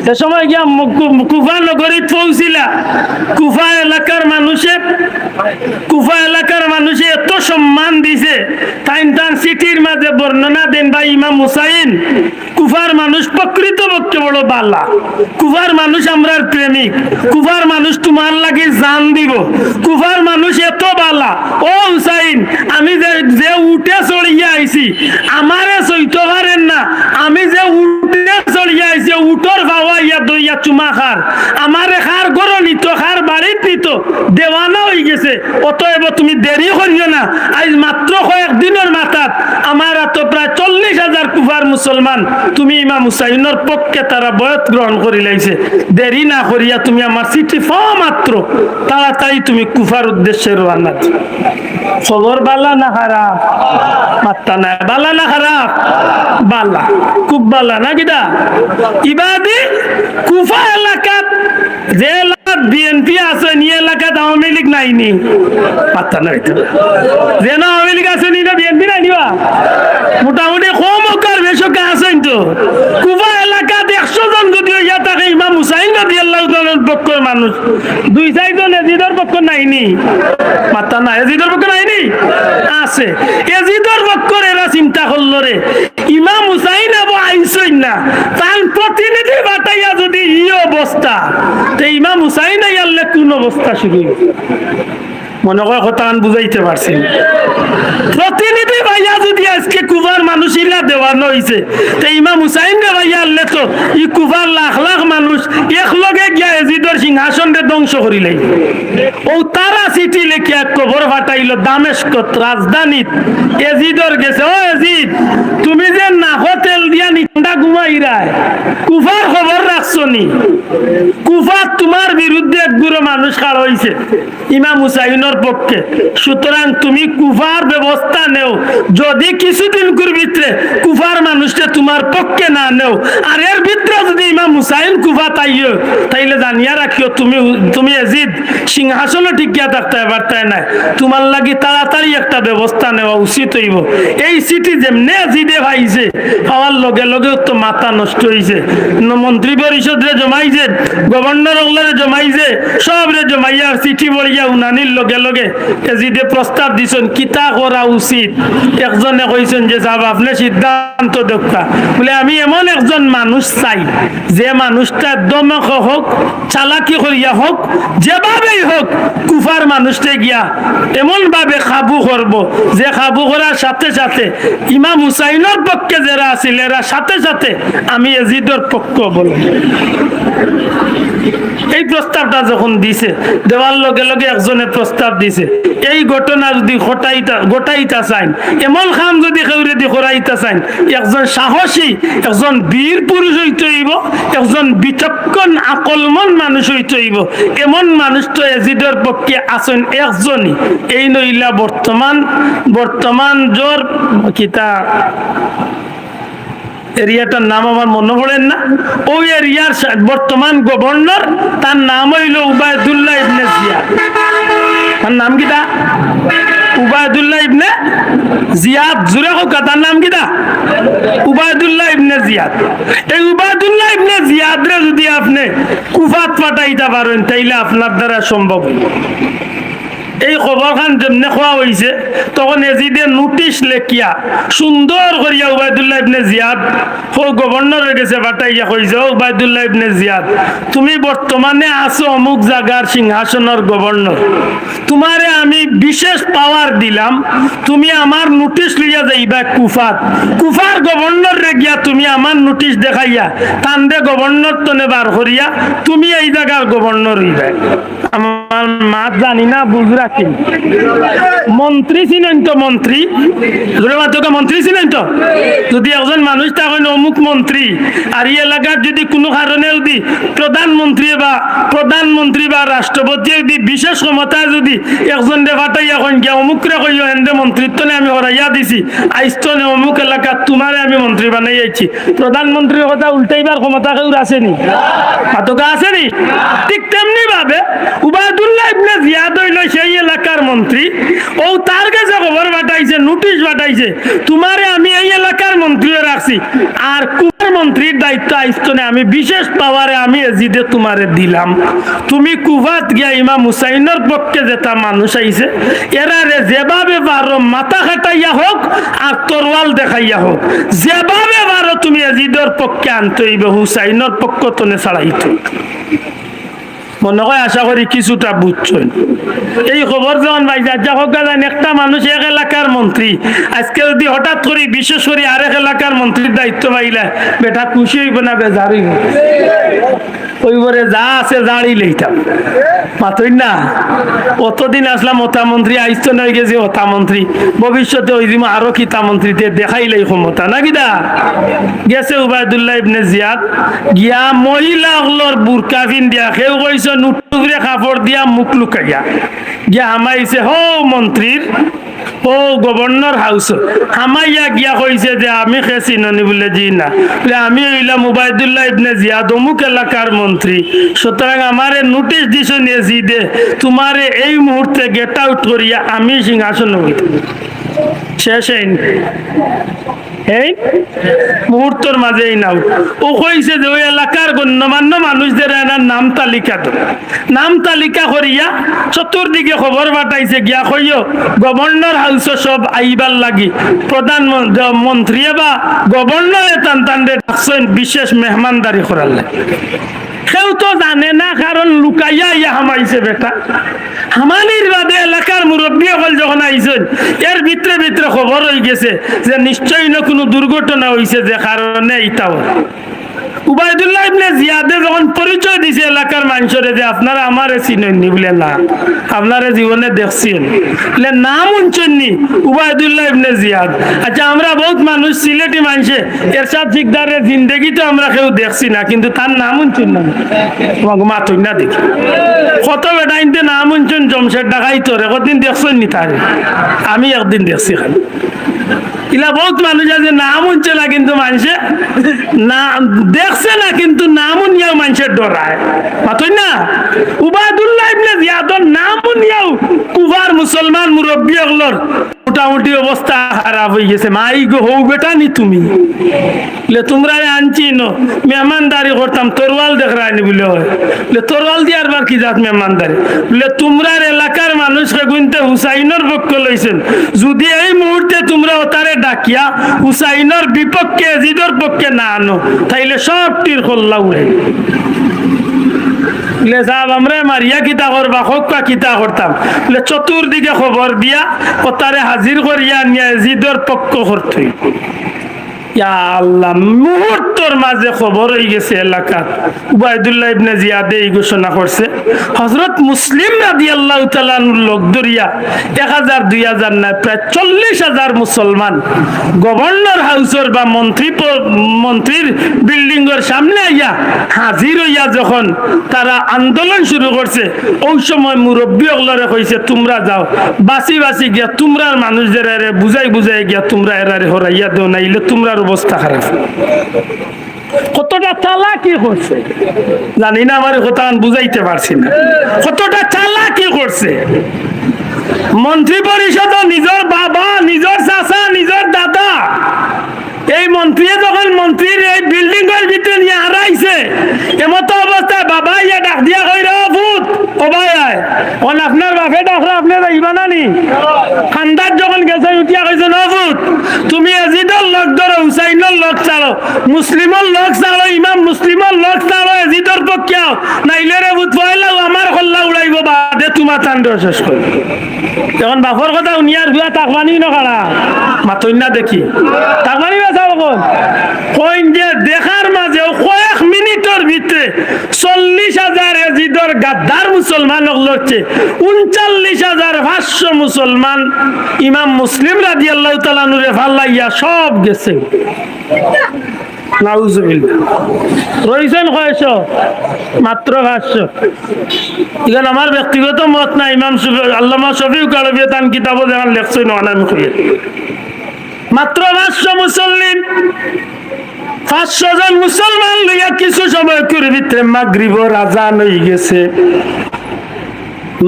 সে সময় গিয়া কুফা নগরীত পৌঁছিলা। কুফা এলাকার মানুষে এত সম্মান দিছে, তাইন তান সিটির মাঝে বর্ণনা দেন বা ইমাম হুসাইন কুফার মানুষ প্রকৃতপক্ষে বড় বালা, কুফার মানুষ আমরার প্রেমিক, কুফার মানুষ তোমার লাগি জান দিব, কুফার মানুষ এত বালা। ও হুসাইন আমি যে উঠে চড়িয়া আইছি আমারে সইতে পারেন না, আমি যে উঠে চড়িয়া আইছি উঠর ভাওয়া ইয়া দইয়া চুমা খার, আমারে খার গরো নিত, খার বাড়িত নিত, দেওয়ানা হয়ে গেছে। অতএব তুমি দেরি করিও না, আজ মাত্র কয়েকদিনের মাথাত আমার এত প্রায় 40,000 কুফার মুসলমান তুমি ইমাম হুসাইনের পক্ষে তারা বয়ত গ্রহণ করি লাইছে। দেরি না করিয়া তুমি আমার চিঠি পাওয়া মাত্র তাড়াতাড়ি তুমি কুফার উদ্দেশ্যে রওনা। খবর বালা না খারাপ? মাত্তা না বালা না খারাপ? বালা, খুব বালা না কিটা। ইবাদি কুফা এলাকাত যে এলাকাত বিএনপি আছে নি এলাকাত আওয়ামী লীগ নাইনি, মাত্তা না এটা যে না আওয়ামী লীগ আছে নি না বিএনপি নাইনিবা, মোটামুটি কম কার বেশকে আছেন তো। কুফা এলাকাত 100 জন যদি ইয়া থাকে ইমাম হুসাইন রাদিয়াল্লাহু তাআলার পক্ষের মানুষ 2-4 জন এজিদের পক্ষ নাইনি, মাত্তা না এজিদের পক্ষ নাইনি আছে। এজিদের পক্ষের এরা চিন্তা করলো রে ইমাম হুসাইন আবু আইসইন না তার প্রতিনিধি বাটাইয়া যদি ই অবস্থা, তো ইমাম হুসাইন আইয়ালে কোন অবস্থা শুরু মনে কয় কথা বুঝাইতে পারছি। প্রতিনিধি ভাইয়া যদি আজকে কুফার মানুষ ইলা দেওয়ানো হয়েছে, তো ইমাম হুসাইন রে ভাইয়া আনলে তো ই কুফার লাখ লাখ মানুষ একলগে গিয়া এজিদের সিংহাসন রে ধ্বংস করিলে। ও তারা চিঠি লেখিয়া কবর ফাটাইল দামেস্কত রাজধানীত এজিদর গেছে, ও এজিদ তুমি যে নাক তেল দিয়া নিন্দা ঘুমাইরায় কুফার খবর রাখছো নি, কুফার তোমার বিরুদ্ধে এক গুরু মানুষ খাড় হয়েছে ইমাম হুসাইনের পক্ষে, সুতরাং তুমি কুফার ব্যবস্থা নেও। যদি কিছুদিন ভিতরে কুফার মানুষটা তোমার পক্ষে না নেও আর এর ভিতরে যদি ইমাম হুসাইন কুফা তাইও, তাইলে জানিয়া রাখিও তুমি এজিদ সিংহাসনে টিকিয়া থাকতে পারতাই না, তোমার লাগি তাড়াতাড়ি একটা ব্যবস্থা নেওয়া উচিত হইব। এই সিটি যেমনে এজিদে ভাইছে পাওয়ার লগে লগে তো মাথা নষ্ট হয়েছে, মন্ত্রী পরিষদ রে জমাইছে, গভর্নর ওগুলারে জমাইছে, সব রে জমাইয়া চিঠি বলিয়া উনানির লগে লগে এজিদে প্রস্তাব দিছেন কিতা করা উচিত। একজনে কইছেন যে সাহেব আপনি সিদ্ধান্ত দেখা, বলে আমি এমন একজন মানুষ চাই যে মানুষটা দমক হোক চালাকি করিয়া হোক যেভাবেই হোক কুফার মানুষটা গিয়া এমন ভাবে কাবু করব যে কাবু করার সাথে সাথে ইমাম হুসাইনের পক্ষে যারা আছিল এরা সাথে সাথে আমি এজিদের পক্ষ বলব। এই প্রস্তাবটা যখন দিছে দেওয়ার লগে লগে একজনে প্রস্তাব দিছে এই ঘটনা যদি ঘটাইতা চাইন, এমন খাম যদি কেউরে দি করাইতা চাইন, একজন সাহসী একজন বীর পুরুষ হইতে হইব, একজন বিচক্ষণ আকলমন মানুষ হইতে হইব। এমন মানুষ তো এজিদের পক্ষে আছেন একজনই, এই নইলা বর্তমান জোর কিতা এরিয়াটার নাম আমার মনে পড়েন না, ওই এরিয়ার বর্তমান গভর্নর তার নাম হইল উবায়দুল্লাহ ইবনে জিয়াদ। তার নাম কিটা? উবায়দুল্লাহ ইবনে জিয়াদ। জুড়ে হোক তার নাম কিটা? উবায়দুল্লাহ ইবনে জিয়াদ। এই উবায়দুল্লাহ ইবনে জিয়াদ রে যদি আপনি কুফাত পাঠাইতে পারেন তাইলে আপনার দ্বারা সম্ভব। এই খবর খান জন্য খোয়া হয়েছে তখন এজিদে নোটিশ লেখিয়া সুন্দর করিয়া উবাইদুল্লাহ ইবনে জিয়াদ ও গভর্নরের কাছে পাঠাইয়া কইছে, উবাইদুল্লাহ ইবনে জিয়াদ তুমি বর্তমানে আছো অমুক জায়গার সিংহাসনের গভর্নর, তোমারে আমি বিশেষ পাওয়ার দিলাম, তুমি আমার নোটিশ লইয়া যাইবা কুফাত, কুফার গভর্নর রে গিয়া তুমি আমার নোটিশ দেখাইয়া তান্ডে গভর্নর তনে বার করিয়া তুমি এই জায়গার গভর্নর হইবা। আমার মা জানি না বুঝ রাখি মন্ত্রী ছিলেন তো, মন্ত্রী মন্ত্রী ছিলেন তো, যদি একজন মানুষ তখন অমুক মন্ত্রী আর এই এলাকার যদি কোনো কারণে যদি প্রধানমন্ত্রী বা রাষ্ট্রপতি যদি বিশেষ ক্ষমতায় যদি একজন ফাটাইয়া কইন গিয়া অমুকরে কইও হেন্দে মন্ত্রিত্ব আমি হরাইয়া দিছি আইস্তনে অমুক এলাকা তোমারে আমি মন্ত্রী বানাই আইছি, প্রধানমন্ত্রীর কথা উল্টাইবার ক্ষমতা কেউ আসেনি, আতকা আসেনি? ঠিক তেমনি ভাবে উবাইদুল্লাহ ইবনে জিয়াদ হইল সেই এলাকার মন্ত্রী, ও তার কাছে খবর পাঠাইছে, নোটিশ পাঠাইছে তোমারে আমি এই এলাকার মন্ত্রীও রাখছি আর কুফার মন্ত্রীর দায়িত্ব আইস্তনে আমি বিশেষ পাওয়ারে আমি এজিদে তোমারে দিলাম, তুমি কুফাত গিয়া ইমাম হুসাইনের পক্ষে যেটা মানুষ আইছে এরারে যেভাবে পারো মাথা খাটাইয়া হোক আর তরওয়াল দেখাইয়া হোক, যেভাবে পারো তুমি এজিদের পক্ষে আনতে হইবে, হুসাইনের পক্ষ তনে ছাড়াইতো। মনে হয় আশা করি কিছুটা বুঝছেন। এই খবর যখন পাইছে আচ্ছা হোক জানেন একটা মানুষ এক এলাকার মন্ত্রী আজকে যদি হঠাৎ করে বিশেষ করে আরেক এলাকার মন্ত্রীর দায়িত্ব পাইলে বেটা খুশি হইব না বেজার হইব? ওইবারে যা আছে জাড়ি লইতাম মাতই না, অতদিন আসলাম ওতা মন্ত্রী আইস্ত নয় গেছে ওতা মন্ত্রী, ভবিষ্যতে ওই দিন আরো কিতা মন্ত্রীতে দেখাইলেই ক্ষমতা না কিনা গেছে। উবাইদুল্লাহ ইবনে জিয়াদ গিয়া মহিলা হলর বুরকা পিন্দিয়া কেউ কইছে নুটুকরে কাপড় দিয়া মুখ লুকাইয়া গিয়া হামাইছে হো মন্ত্রীর ও গভর্নর হাউস হামাইয়া গিয়া কইছে যে আমি খেছি ননি বলে জি না, আমি হইলাম উবাইদুল্লাহ ইবনে জিয়াদ অমুক এলাকার মন্ত্রী, সুতরাং আমারে নোটিশ দিছ নিয়ে জি দে তোমারে এই মুহূর্তে গেট আউট করিয়া আমি সিংহাসন হইতে শেষ এই মুহূর্তের মাঝে নাও। ও কইছে যে ওই এলাকার গণ্যমান্য মানুষদের নাম তালিকা তো নাম তালিকা করিয়া চতুর্দিকে খবর পাঠাইছে গিয়া কইও গভর্নর হাউস সব আইবার লাগি প্রধানমন্ত্রী বা গভর্নরে টান ডাকছেন বিশেষ মেহমানদারি করার লাগে। কেউ তো জানে না কারণ লুকাইয়া ইয়া হামাইছে বেটা, হামানির বাদে এলাকার মুরব্বী হল যখন আইছেন এর ভিতরে ভিতরে খবর হয়ে গেছে যে নিশ্চয়ই না কোনো দুর্ঘটনা হয়েছে যে কারণে ইটাও। উবাইদুল্লাহ ইবনে জিয়াদে যখন পরিচয় দিছে এলাকার মানুষরে যে আপনারা আমারে চিনেননি বলে না আপনারা জীবনে দেখছেন বলে নাম শুনছেননি উবাইদুল্লাহ ইবনে জিয়াদ। আচ্ছা আমরা বহুত মানুষ সিলেটি মানুষে এরশাদ সিকদারের জিন্দেগি তো আমরা কেউ দেখছি না কিন্তু তার নাম শুনছেন না তোমাকে মাথুই না দেখি কত বেটা ইনতে নাম শুনছেন জমশেদ ডাকাই তোরে কতদিন দেখছেন নি তারে আমি একদিন দেখছি খালি ইলা বহুত মানুষ আছে নাম শুনছে না কিন্তু মানুষে না দেখছে না কিন্তু নাম নিয়েও মানুষের ডরায় মাতই না। উবাইদুল্লাহ ইবনে জিয়াদর নাম নিয়েও কুফার মুসলমান মুরব্বী হলর মোটামুটি অবস্থা খারাপ হয়ে গেছে। মাই গো হৌ বেটা নি তুমি তোমরা আনছি নো মেহমানদারি করতাম তরওয়াল দেখরানি বলে হয় তরওয়াল দিয়ার বার কি যাত মেহমানদারি বলে তোমরা এলাকার মানুষকে গুনতে হুসাইনের পক্ষ লইছেন, যদি এই মুহূর্তে তোমরা ওতারে ডাকিয়া হুসাইনের বিপক্ষে এজিদের পক্ষে না আনো তাইলে সব তীর কল্লা উড়ে আমরা মারিয়া কিতা করবা হকা কিতা করতাম চতুর্দিকে খবর দিয়া ওতারে হাজির করিয়া নিয়ে এজিদের পক্ষ করতে। আল্লাহ মুহূর্তের মাঝে খবর হয়ে গেছে এলাকাত উবাইদুল্লাহ ইবনে জিয়াদে এই ঘোষণা করছে হযরত মুসলিম রাদিয়াল্লাহু তাআলা লোক দরিয়া 1000 2000 না প্রায় 40,000 মুসলমান গভর্নর হাউসের বা মন্ত্রীর বিল্ডিং এর সামনে আইয়া হাজির হইয়া যখন তারা আন্দোলন শুরু করছে ওই সময় মুরব্বী ওগুলোরে কইছে তোমরা যাও বাসি বাসি গিয়া তোমরার মানুষদের বুঝাই গিয়া তোমরা এরারে হরাইয়া দেও নাইলে তোমরা অবস্থা খারাপ। কতটা চালাকি করছে জানি না, আমার কথা বুঝাইতে পারছি না কতটা চালাকি করছে। মন্ত্রী পরিষদ নিজের বাবা নিজের চাচা নিজের দাদা এই মন্ত্রী যখন মন্ত্রীর এই বিল্ডিং এর ভিতরে নিয়ে হারাইছে এমতো অবস্থায় বাবা ইয়া ডাক দিয়া কই রে ভূত ও ভাই আয় আপনার বাপে ডাকরা আপনার যাইবা না নি খান্দার যখন গেছে উঠিয়া কইছে নবুত তুমি এজিদর লোক ধরো হুসাইনের লোক চালো মুসলিমের লোক চালো ইমাম মুসলিমের লোক চালো এজিদর পক্ষে নাইলে রে বুত পয়লাও আমার কল্লা উড়াইব বাদে তোমার তান্ড শেষ করি এখন বাপর কথা উনিয়ার ভুয়া তাকবানি নকারা মাতই না দেখি তাকবানি বেচা কখন কইন যে দেখার মাঝে কয়েক মিনিটের ভিতরে 40,000 এজিদর গাদ্দার মুসলমান লড়ছে 39,500 মুসলমান ইমাম মুসলিম রাদিয়াল্লাহু তাআলা নুরে ফাল্লাইয়া সব গেছে নাউজুবিল্লাহ রইছেন কয়শো মাত্র 500 ইগান আমার ব্যক্তিগত মত না ইমাম আল্লামা শফিউল কালবী তান কিতাবও যেমন লেখছেন অনামি কইয়ে মাত্র 500 মুসল্লিন 500 জন মুসলমান লইয়া কিছু সময় করে ভিতরে মাগরিবর আজান হয়ে গেছে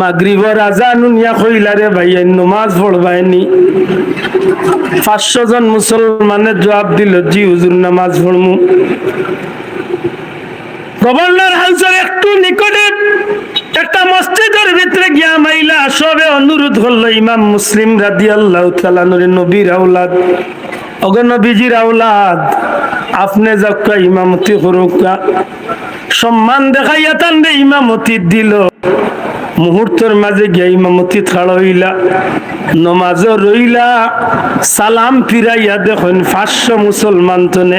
মাগরিবর আজান উনিয়া কইলারে ভাই নামাজ পড়বাইনি 500 জন মুসলমানের জবাব দিল জি হুজুর নামাজ পড়মু গভর্নর হাউসের একটু নিকটে একটা মসজিদের ভিতরে গিয়া মাইলা সবে অনুরোধ করলো ইমাম মুসলিম রাদিয়াল্লাহু তাআলা নবীর আওলাদ ওগো নবীজির আওলাদ আপনি যাক্কা ইমামতি করুকা সম্মান দেখাইয়া তান্ডে ইমামতি দিল মুহূর্তের মাঝে গিয়া ইমামতি খাড়া হইলা নমাজ রইলা সালাম ফিরাইয়া দেখুন 500 মুসলমান তনে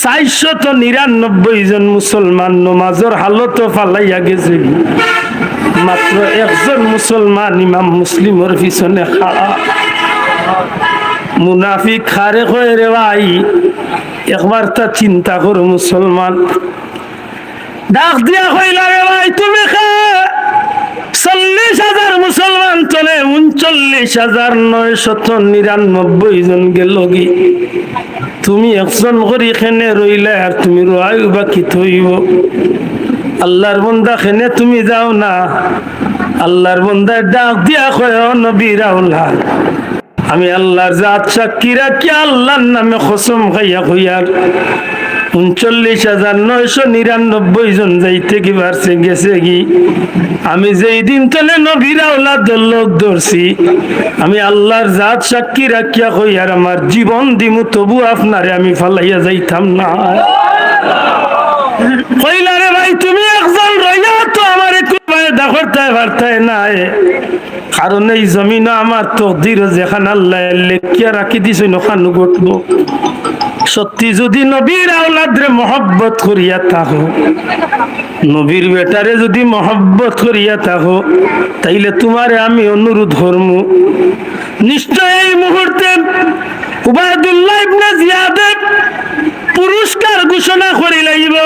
499 জন মুসলমান নমাজের হালত ফালাইয়া গেছে মাত্র একজন মুসলমান ইমাম মুসলিমের পিছনে খাড়া মুনাফিক খারে কয় রে ভাই একবার তা চিন্তা করো মুসলমান ডাক দিয়া কইলা রে ভাই তুমি 40,000 মুসলমান চলে 39,999 জন গেল কি তুমি একজন করে এখানে রইলে আর তুমি রয় বাকি থইব আল্লাহর বান্দা খেনে তুমি যাও না আল্লাহর বান্দা ডাক দিয়া কয় নবীর আওলাদ আমি আল্লাহর জাত সাক্ষী রাখি আল্লাহর নামে কসম খাইয়া কইয়ার 39,999 জন যাইতে কি পারছে গেছে কি আমি যেই দিন তলে নবীর আওলাদের লোক ধরছি আমি আল্লাহর জাত সাক্ষী রাখিয়া কইয়ার আমার জীবন দিমু তবু আপনারে আমি ফালাইয়া যাইতাম না কইলা রে ভাই তুমি একজন রইয়া তো আমার একটু বায়দা করতে পারতাই না কারণ এই জমিন আমার তকদির যেখানে আল্লাহ লেখিয়া রাখি দিছে ওখানে ঘটবো সত্যি যদি নবীর আওলাদরে মহব্বত করিয়া থাকো নবীর বেটারে যদি মহব্বত করিয়া থাকো তাইলে তোমারে আমি অনুরোধ করমু নিশ্চয় এই মুহূর্তে উবাইদুল্লাহ ইবনে জিয়াদের পুরস্কার ঘোষণা করি লাইব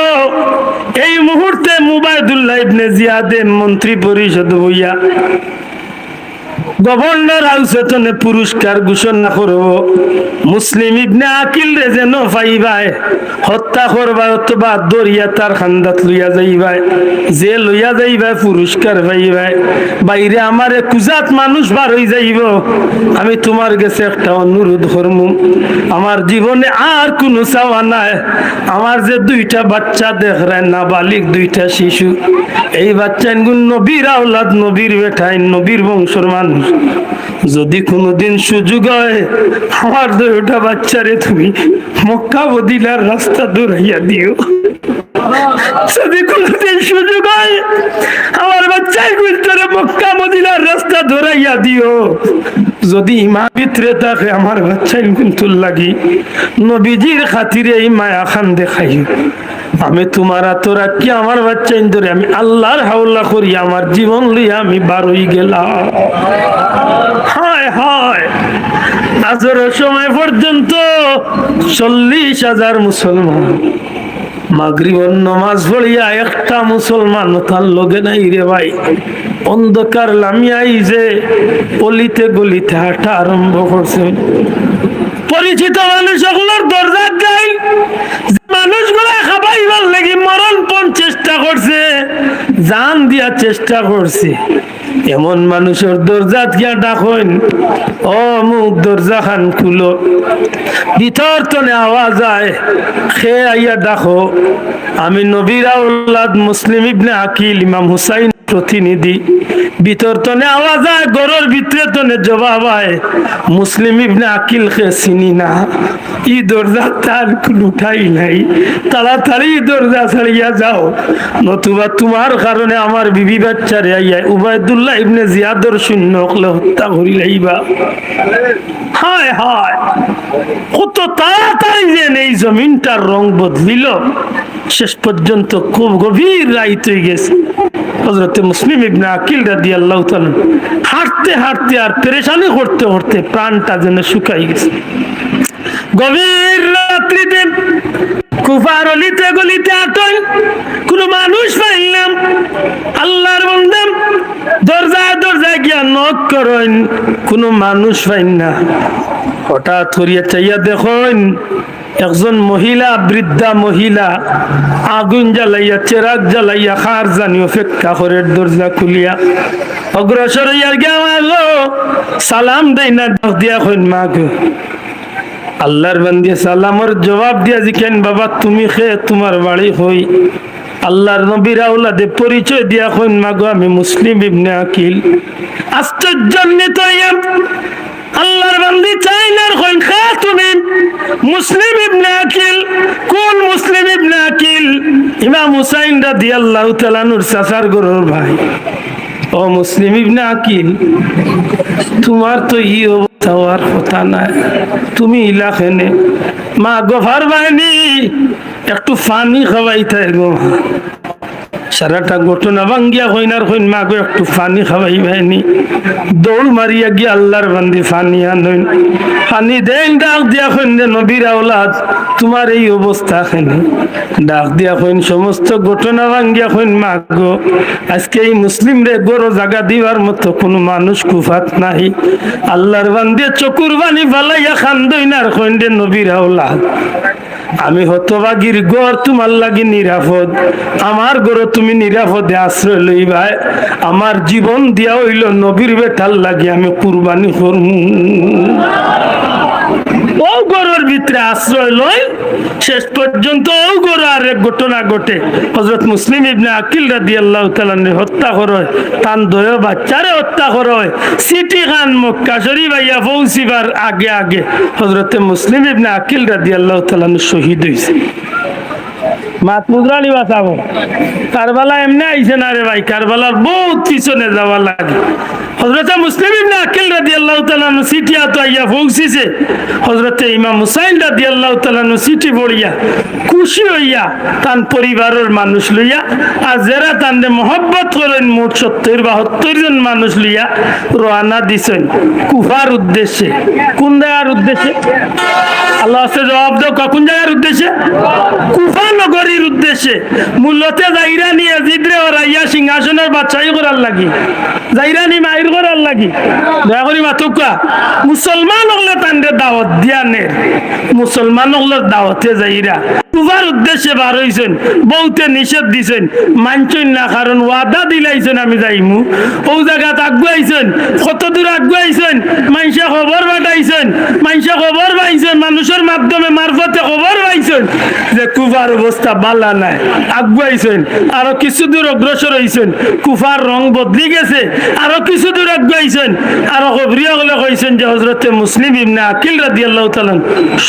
এই মুহূর্তে উবাইদুল্লাহ ইবনে জিয়াদের মন্ত্রী পরিষদ হইয়া গভর্নর হাউসে পুরস্কার ঘোষণা করব মুসলিম ইবনে আকিল রে যেন পাইবাই হত্যা করবা অথবা দরিয়া তার খান্দাত লইয়া যাইবাই যে লইয়া যাইবাই পুরস্কার পাইবাই বাইরে আমারে কুজাত মানুষ বার হই যাইব আমি তোমার কাছে একটা অনুরোধ করমু আমার জীবনে আর কোনো চাওয়া নাই আমার যে 2টা বাচ্চা দেখরেন নাবালিগ 2টা শিশু এই বাচ্চা নবীর আওলাদ নবীর বেটাই নবীর বংশের মানুষ যদি কোনোদিন সুযোগ হয় আমার 2টা বাচ্চারে তুমি মক্কা মদিনার রাস্তা দৌড়াইয়া দিও যদি কোনোদিন সুযোগ হয় আমার বাচ্চাই ভিতরে মক্কা মদিনার রাস্তা দৌড়াইয়া দিও যদি ইমা ভিতরে থাকে আমার বাচ্চাই কিন্তু লাগি নবীজির খাতিরে এই মায়া খান দেখাই আমি তোমার তোরা কি আমার বাচ্চা ধরে আমি আল্লাহর হাওলা করি আমার জীবন লইয়া আমি বার হই গেলাম হায় হায় আজরের সময় পর্যন্ত 40,000 মুসলমান মাগরিবের নামাজ পড়িয়া একটা মুসলমান তার লগে নাই রে ভাই অন্ধকার লামিয়াই যে অলিতে গলিতে হাঁটা আরম্ভ করছে পরিচিত মানুষগুলোর দরজা গাই মানুষগুলা খাবাইবার লাগি মরণপণ চেষ্টা করছে জান দিয়া চেষ্টা করছে এমন মানুষের দরজাত গিয়া ডাকইন, ও মুখ দরজা খান খুলো। ভিতর তনে আওয়াজ আয়, খে আইয়া ডাকো, আমি নবীর আওলাদ মুসলিম ইবনে আকিল ইমাম হুসাইন প্রতিনিধি। ভিতর তনে আওয়াজ আয়, গরর ভিতরে তনে জবাব আয়, মুসলিম ইবনে আকিল কে চিনি না। ই দরজা তার লুঠাই নাই, তাড়াতাড়ি দরজা ছাড়িয়া যাও, নতুবা তোমার কারণে আমার বিবি বাচ্চারে আইয়া উবাইদুল্লাহ ইবনে জিয়াদর শূন্য হলে হত্যা করি লাইবা। হায় হায়, কত তাড়াতাড়ি যে এই জমিনটার রং বদলিল। শেষ পর্যন্ত খুব গভীর রাইত হয়ে গেছে। হযরতে মুসলিম ইবনে আকিল রাদিয়াল্লাহু তাআলা হাঁটতে হাঁটতে আর পেরেশানি করতে করতে প্রাণটা যেন শুকাই গেছে। গভীর রাত্রিতে কুফার অলিতে গলিতে আটল, কোন মানুষ পাইলাম। আল্লাহর বান্দা দরজায় দরজায় গিয়া নক করেন, কোন মানুষ পাইন না। হঠাৎ করিয়া চাইয়া দেখেন একজন মহিলা, বৃদ্ধা মহিলা আগুন জ্বালাইয়া চেরাগ জ্বালাইয়া খার জানি অপেক্ষা করে দরজা খুলিয়া অগ্রসর হইয়া গিয়া মাগো সালাম দেই না, ডাক দিয়া কইন মাগো। আল্লাহর বান্দি সালামের জবাব দিয়া জিকেন, বাবা তুমি খে, তোমার বাড়ি হই? আল্লাহর নবীর আওলাদে পরিচয় দিয়া কইন, মাগো আমি মুসলিম ইবনে আকিল। আশ্চর্যান্বিত হইয়া আল্লাহর বান্দি চাইনার কইন, খা তুমি মুসলিম ইবনে আকিল? কোন মুসলিম ইবনে আকিল? ইমাম হুসাইন রাদিয়াল্লাহু তাআলা নূর চাচার গরুর ভাই। ও মুসলিম ইবনে আকিল, তোমার তো ই অবস্থা হওয়ার কথা নাই, তুমি ইলাখানে মা গফার বাহিনী একটু পানি খাওয়াইতে গো। সারাটা ঘটনা ভাঙ্গিয়া হইনার হইন, মা গো একটু পানি খাওয়াই বাহিনী। দৌড় মারিয়া গিয়া আল্লাহর বান্দি পানি আনইন, পানি দেন, ডাক দিয়া কইন, নবীর আওলাদ তোমার এই অবস্থা কেন? ডাক দিয়া কইন, সমস্ত ঘটনা ভাঙ্গিয়া কইন, মা গো আজকে এই মুসলিম রে গরো জায়গা দিবার মতো কোনো মানুষ কুফাত নাই। আল্লাহর বান্দি চকুর বানি ফালাইয়া খান্দইন আর কইন, নবীর আওলাদ আমি হতভাগীর গড় তোমার লাগি নিরাপদ, আমার গড় তুমি নিরাপদে আশ্রয় লইবাই। আমার জীবন দিয়া হইল নবীর বেটার লাগি আমি কুরবানি করমু। ও গড়ের ভিতরে আশ্রয় লই, শেষ পর্যন্ত ও গড় আর এক ঘটনা ঘটে। হযরত মুসলিম ইবনে আকিল রাদিয়াল্লাহু তাআলা হত্যা করে, তান দয় বাচ্চারে হত্যা করে। সিটি খান মক্কা শরীফ আইয়া পৌঁছিবার আগে আগে হযরতে মুসলিম ইবনে আকিল রাদিয়াল্লাহু তাআলা শহীদ হইছে। মাত মুদ্রালি বাঁচাবো, কারবালা এমনি আইছে না রে ভাই, কারবালার বহুত পিছনে যাওয়া লাগে। হযরতে মুসলিম ইবনে আকিল রাদিয়াল্লাহু তাআলা সিটিয়া তো আইয়া পৌঁছিছে। হযরতে ইমাম হুসাইন রাদিয়াল্লাহু তাআলা সিটি পড়িয়া খুশি হইয়া তান পরিবারের মানুষ লইয়া আর যারা তানরে মহব্বত করেন মোট 70-72 জন মানুষ লইয়া রওনা দিছেন কুফার উদ্দেশ্যে। কোন জায়গার উদ্দেশ্যে? আল্লাহ সে জবাব দাও, কোন জায়গার উদ্দেশ্যে? কুফা নগরীর উদ্দেশ্যে। মূলতে জাইরানি ইয়াজিদরে ওরাইয়া সিংহাসনের বাদশাহী করার লাগি, জাইরানি মাইর করার লাগি। দয়া করি মাতুকা মুসলমান হলে তান্ডে দাওয়াত দিয়ানের, মুসলমান হলে দাওয়াতে যাইরা কুফার উদ্দেশ্যে বার হইছেন। বহুতে নিষেধ দিছেন, মানছেন না, কারণ ওয়াদা দিলাইছেন আমি যাইমু। ও জায়গাত আগুয়াইছেন, কত দূর আগুয়াইছেন, মানুষে খবর পাঠাইছেন, মানুষে খবর পাইছেন, মানুষের মাধ্যমে মারফতে খবর পাইছেন যে কুফার অবস্থা বালা নাই। আগুয়াইছেন, আরো কিছু দূর অগ্রসর হইছেন, কুফার রং বদলি গেছে। আরো কিছু দূর আগুয়াইছেন, আরো খবরিয়া হলে কইছেন যে হযরতে মুসলিম ইবনে আকিল রাদিয়াল্লাহু তাআলা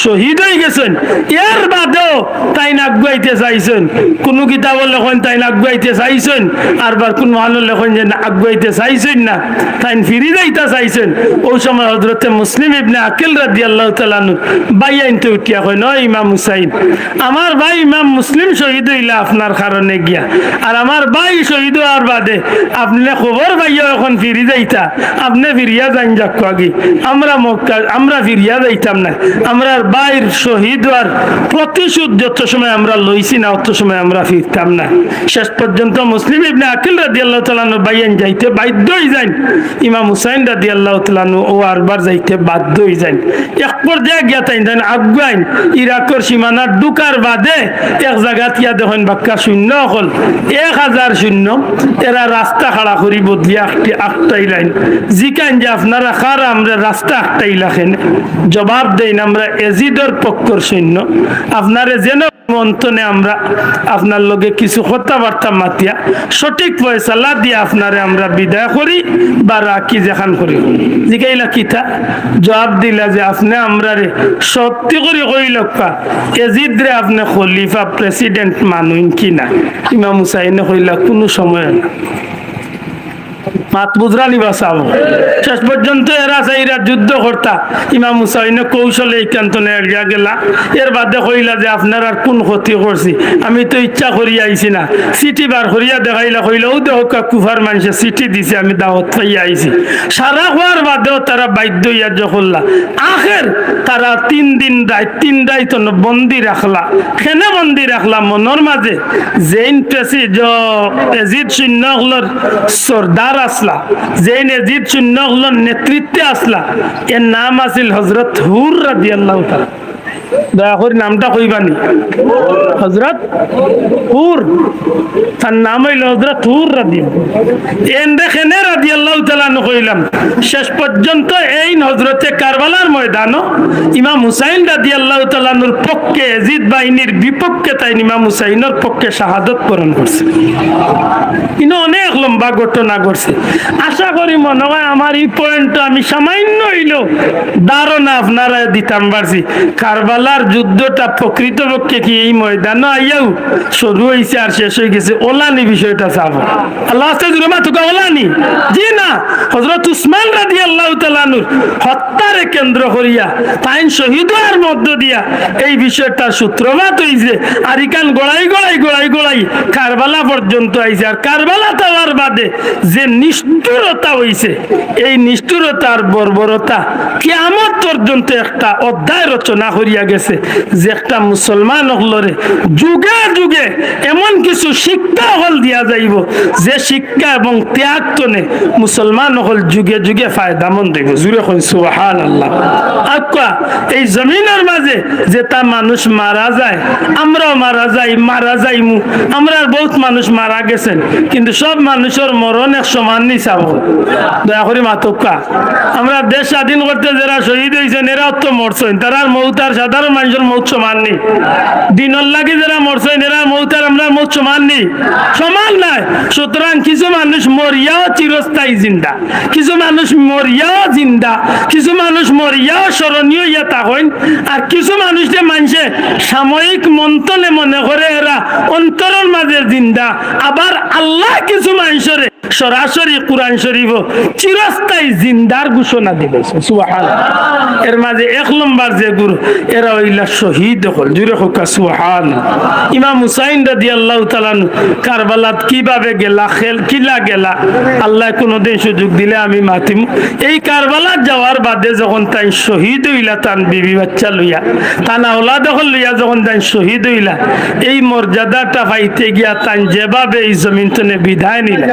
শহীদ হয়ে গেছেন। এর বাদেও তাই আগুয়াইতে চাইছেন, কোন কিতাব লেখেন তাই আগুয়াইতে চাইছেন, আরবার কোন মহান লেখেন যে আগুয়াইতে চাইছেন না, তাই ফিরি যাইতে চাইছেন। ওই সময় হযরতে মুসলিম ইবনে আকিল রাদিয়াল্লাহু তাআলা বাইয়াইনতে উঠিয়া কয়, নয় ইমাম হুসাইন, আমার ভাই ইমাম মুসলিম শহীদ হইলা আপনার কারণে গিয়া, আর আমার ভাই শহীদ হওয়ার বাদে আপনি খবর পাইয়া এখন ফিরি যাইতা, আপনি ফিরিয়া যান যাক আগে। আমরা মক্কা আমরা ফিরিয়া যাইতাম না, আমরা বাইর শহীদ আর প্রতিশোধ যত সময় আমরা লইছি না অত সময় আমরা ফিরতাম না। শেষ পর্যন্ত মুসলিম ইবনে আকিল রাদিয়াল্লাহু তাআলা আনহু বাইয়ান যাইতে বাধ্য হই যান, ইমাম হুসাইন রাদিয়াল্লাহু তাআলা আনহু ও আরবার যাইতে বাধ্য হই যান। এক পর্যায়ে গিয়া তাই আগুয়াইন ইরাকের সীমানার ঢুকার বাদে এক জায়গাত ইয়া দেখেন বাক্কা শূন্য হল 1000 শূন্য, এরা রাস্তা খাড়া করি বদলিয়া আটটাই লাইন জিকাইন যে আপনারা খারা আমরা রাস্তা আটটাই লাখেন, জবাব দেন আমরা এজিদর পক্ষর সৈন্য, আপনারে যেন মন্থনে আমরা আপনার লগে কিছু কথাবার্তা মাতিয়া সঠিক ফয়সালা দিয়ে আপনারে আমরা বিদায় করি বা রাখি যেখান করি। জিগাইলা কিতা জবাব দিলা যে আপনি আমরা রে সত্যি করে কইলকা এজিদ রে আপনি খলিফা প্রেসিডেন্ট মানুন কিনা? ইমাম হুসাইনে কইলা কোনো সময় না, মাত বুঝরানি বাসাব। শেষ পর্যন্ত এরা চাইরা যুদ্ধ করতা, ইমাম হুসাইনে কৌশলে একান্ত এড়িয়া গেলা। এর বাদে কইলা যে আপনার আর কোন ক্ষতি করছি, আমি তো ইচ্ছা করিয়া আইছি না, চিঠি বার করিয়া দেখাইলা, কইলা ও দেখ কুফার মানুষে চিঠি দিছে, আমি দাওয়াত পাইয়া আইছি। সারা হওয়ার বাদেও তারা বাধ্য ইয়া করলা, আখের তারা 3 দিন রাত 3 রাত বন্দি রাখলা। কেনে বন্দি রাখলা? মনের মাঝে জেইন এজিদ সৈন্যগুলোর সর্দার আসলা, জেইন এজিদ সৈন্যগুলোর নেতৃত্বে আসলা, এর নাম আছিল হযরত হুর রাদিয়াল্লাহু তাআলা। দয়া করে নামটা কইবানি, হযরত হুর, তার নাম হইল হযরত হুর রাদিয়াল্লাহু তাআলা কইলাম। শেষ পর্যন্ত এই হযরতে কারবালার ময়দানও ইমাম হুসাইন রাদিয়াল্লাহু তাআলার পক্ষে এজিদ বাহিনীর বিপক্ষে তাই ইমাম হুসাইনের পক্ষে শাহাদত বরণ করছে। কিন্তু অনেক লম্বা ঘটনা করছে। আশা করি মনে হয় আমার এই পয়েন্টটা আমি সামান্য হইল ধারণা আপনারা দিতাম পারছি। কারবালার যুদ্ধটা প্রকৃতপক্ষে কি এই ময়দানে আইয়াও শুরু হয়েছে আর শেষ হয়ে গেছে? ওলানি বিষয়টা চাবো আল্লাহ ওলানি জি না, হযরত উসমান রাদিয়াল্লাহু তাআলা আনহু হত্যারে কেন্দ্র করিয়া তাইন শহীদ হওয়ার মধ্য দিয়া এই বিষয়টা সূত্রপাত হইছে। আর ইকান গোড়াই কারবালা পর্যন্ত আইছে। আর কারবালা যাওয়ার বাদে যে নিষ্ঠুরতা হইছে, এই নিষ্ঠুরতার বর্বরতা কিয়ামত পর্যন্ত একটা অধ্যায় রচনা করিয়া গেছে, যে একটা মুসলমান হলরে যুগে যুগে এমন কিছু শিক্ষা হল দিয়া যাইব, যে শিক্ষা এবং ত্যাগ তনে মুসলমান হল যুগে যুগে ফায়দামন্দ হইব। জুড়ে কই সুবহানাল্লাহ। আক্কা এই জমিনের মাঝে যে তা মানুষ মারা যায়, আমরাও মারা যাইমু। আমরা বহুত মানুষ মারা গেছেন, কিন্তু সব মানুষের মরণ এক সমান নি চাব। দয়া করে মাতক্কা আমরা দেশ স্বাধীন করতে যারা শহীদ হয়েছেন এরাও তো মরছেন, তারা মৌত আর সাধারণ মানুষের মৌত সমান নি। দিনের লাগি যারা মরছেন এরা মৌত আর আমরা মৌত সমান নি, সমান নাই। সুতরাং কিছু মানুষ মরিয়াও চিরস্থায়ী জিন্দা, কিছু মানুষ মরিয়াও জিন্দা, কিছু মানুষ মরিয়াও স্মরণীয় ইয়া থাকেন। আর কিছু মানুষকে মানুষে সাময়িক মন্থনে মনে করে এরা অন্তরের মাঝে জিন্দা। আবার আল্লাহ কিছু মানুষের সরাসরি কুরআন শরীফ চিরস্থায়ী জিন্দার ঘোষণা দিয়েছে। সুবহানাল্লাহ। এর মাঝে 1 নম্বর যে গুরু এরা হইলা শহীদ হল। জুড়ে হোক সুবহানাল্লাহ। ইমাম হুসাইন রাদিয়াল্লাহু তাআলা কারবালাত কিভাবে গেলা, কিলা গেলা, আল্লাহ কোনদিন সুযোগ দিলে আমি মাতিম। এই কারবালাত যাওয়ার বাদে যখন তাই শহীদ হইলা, তান বিবি বাচ্চা লইয়া, তান আওলাদ লইয়া যখন তাই শহীদ হইলা, এই মর্যাদাটা পাইতে গিয়া তাই যেভাবে এই জমিন তনে বিদায় নিলা,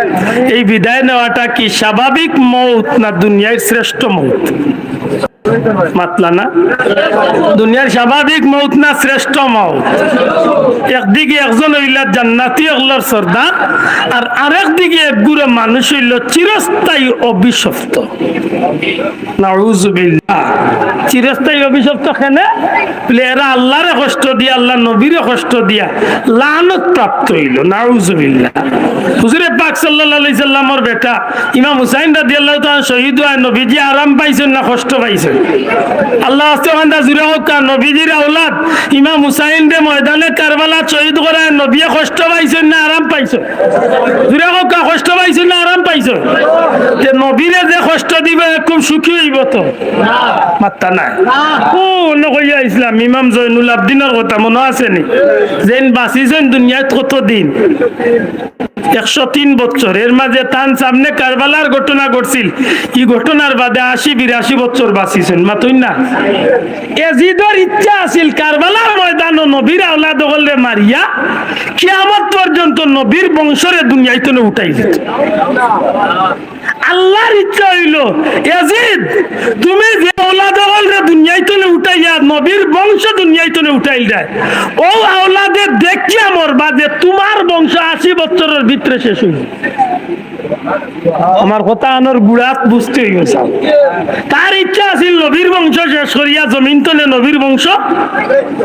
এই বিদায় নেওয়াটা কি স্বাভাবিক মৌত না দুনিয়ার শ্রেষ্ঠ মৌত? মাতলা না, দুনিয়ার স্বাভাবিক মৌত না শ্রেষ্ঠ মৌত? একদিকে একজন হইলা জান্নাতি আল্লাহর সর্দার, আর আরেকদিকে একগুলো মানুষ হইল চিরস্থায়ী অভিশপ্ত। নাউযুবিল্লাহ। চিরস্থায়ী অভিশপ্ত কেন? এরা আল্লাহরে কষ্ট দিয়া, আল্লাহ নবীরে কষ্ট দিয়া লানত প্রাপ্ত হইল। নাউযুবিল্লাহ। হুজুরে পাক সাল্লাল্লাহু আলাইহি সাল্লামের বেটা ইমাম হুসাইন রাদিয়াল্লাহু তাআলা শহীদ হয়, নবীজি আরাম পাইছেন না কষ্ট পাইছেন? আল্লাহ আস্তাগফিরুল্লাহ। জুরে হোক নবীজির আওলাদ ইমাম হুসাইন রে ময়দানে কারবালা শহীদ করায় নবী কষ্ট পাইছেন না আরাম পাইছেন? জুরে হোক কষ্ট পাইছেন না আরাম পাইছেন? তে নবীরে যে কষ্ট দিবে খুব সুখী হইব তো? মাত্তা নাই। ও নকইয়া ইসলাম ইমাম জয়নুল আবদিনের কথা মনে আছে নি? যেন বাঁচিছেন দুনিয়াত কতদিন, 103 বছর। এর মাঝে তান সামনে কারবালার ঘটনা ঘটছিল, এই ঘটনার বাদে 80-82 বছর বাঁচিছেন মাতুন না। এজিদর ইচ্ছা আছিল কারবালার ময়দানও নবীর আওলাদ হলে মারিয়া কিয়ামত পর্যন্ত নবীর বংশরে দুনিয়াইতে উঠাই দিত। আল্লাহর ইচ্ছা হইল ইয়াজিদ তুমি যে আওলাদ হলে দুনিয়াইতে উঠাইয়া নবীর বংশ দুনিয়াইতে উঠাইল দেয়, ও আওলাদে দেখিয়া মরবা যে তোমার বংশ 80 বছরের ভিতরে শেষ হইল। আমার কথা আনোর গুড়াত বুঝতে হয়ে গেছে। তার ইচ্ছা আছিল নবীর বংশ শেষ করিয়া জমিন তলে নবীর বংশ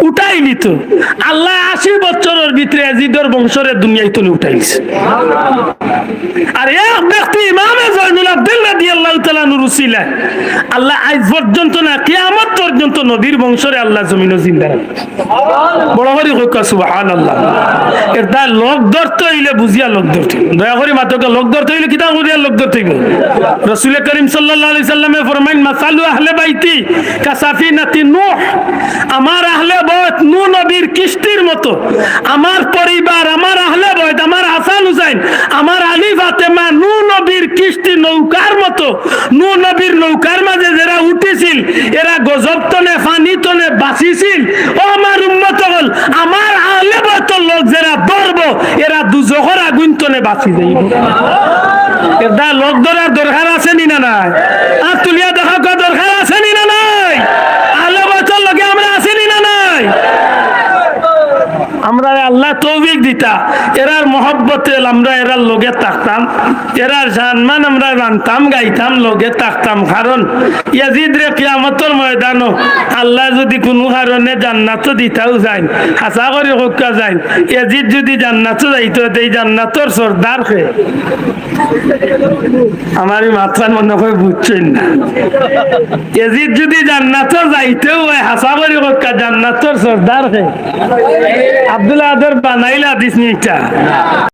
উঠাই নিত। আল্লাহ 80 বছরের ভিতরে ইয়াজিদের বংশরে দুনিয়ায় তলে উঠাইছে। আর এক ব্যক্তি ইমামে জয়নুল আবদিন রাদিয়াল্লাহু তাআলা নূর ছিলেন, আল্লাহ আজ পর্যন্ত না কিয়ামত পর্যন্ত নবীর বংশরে আল্লাহ জমিনে জিন্দা রাখবে। বড় করে কইকা সুবহানাল্লাহ। এটা লোক ধরতে হইলে বুঝিয়া লোক ধরতে, দয়া করে মাত্রকে লোক ধরতে হইলে কিতাব বুঝিয়া লোক ধরতে হইব। রাসূল করিম সাল্লাল্লাহু আলাইহি সাল্লামে ফরমাইন মাসালু আহলে বাইতি কাসাফিনাতি নূহ, আমার আহলে বাইত নূহ নবীর কিস্তির মতো। আমার পরিবার, আমার আহলে বাইত, আমার হাসান হুসাইন, আমার আলী ফাতেমা নূহ নবীর কিস্তি নৌকার মতো। নূহ নবীর নৌকার মাঝে যারা উঠেছিল এরা গজব তনে ফানি তনে বাঁচিছিল। ও আমার উম্মত হল, আমার আহলে বাইতের লোক যারা ধরব এরা দুজখের আগুন তনে বাঁচি যাইব। এটা লোক ধরার দরকার আছে নি না নাই? আর তুলিয়া দেখা দরকার আছে নি না নাই? আহলে বাইতের লগে আমরা আছি নি না নাই? আমরা আল্লাহ তৌফিক দিতা এরার মহব্বতে আমরা এরার লগে থাকতাম, এরার জানমান আমরা রানতাম গাইতাম লগে থাকতাম। কারণ ইয়াজিদ রে কিয়ামতের ময়দানও আল্লাহ যদি কোনো কারণে জান্নাত দিতাও যায়, হাসা করে হক্কা যায়, ইয়াজিদ যদি জান্নাত যাইতো এই জান্নাতর সর্দার কে আমারই মাথা মনে হয় বুঝছেন না। ইয়াজিদ যদি জান্নাত যাইতেও হয় হাসা করে হক্কা জান্নাতর সর্দার কে আব্দুল্লাহ আদর বানাইলা দিস নিটা।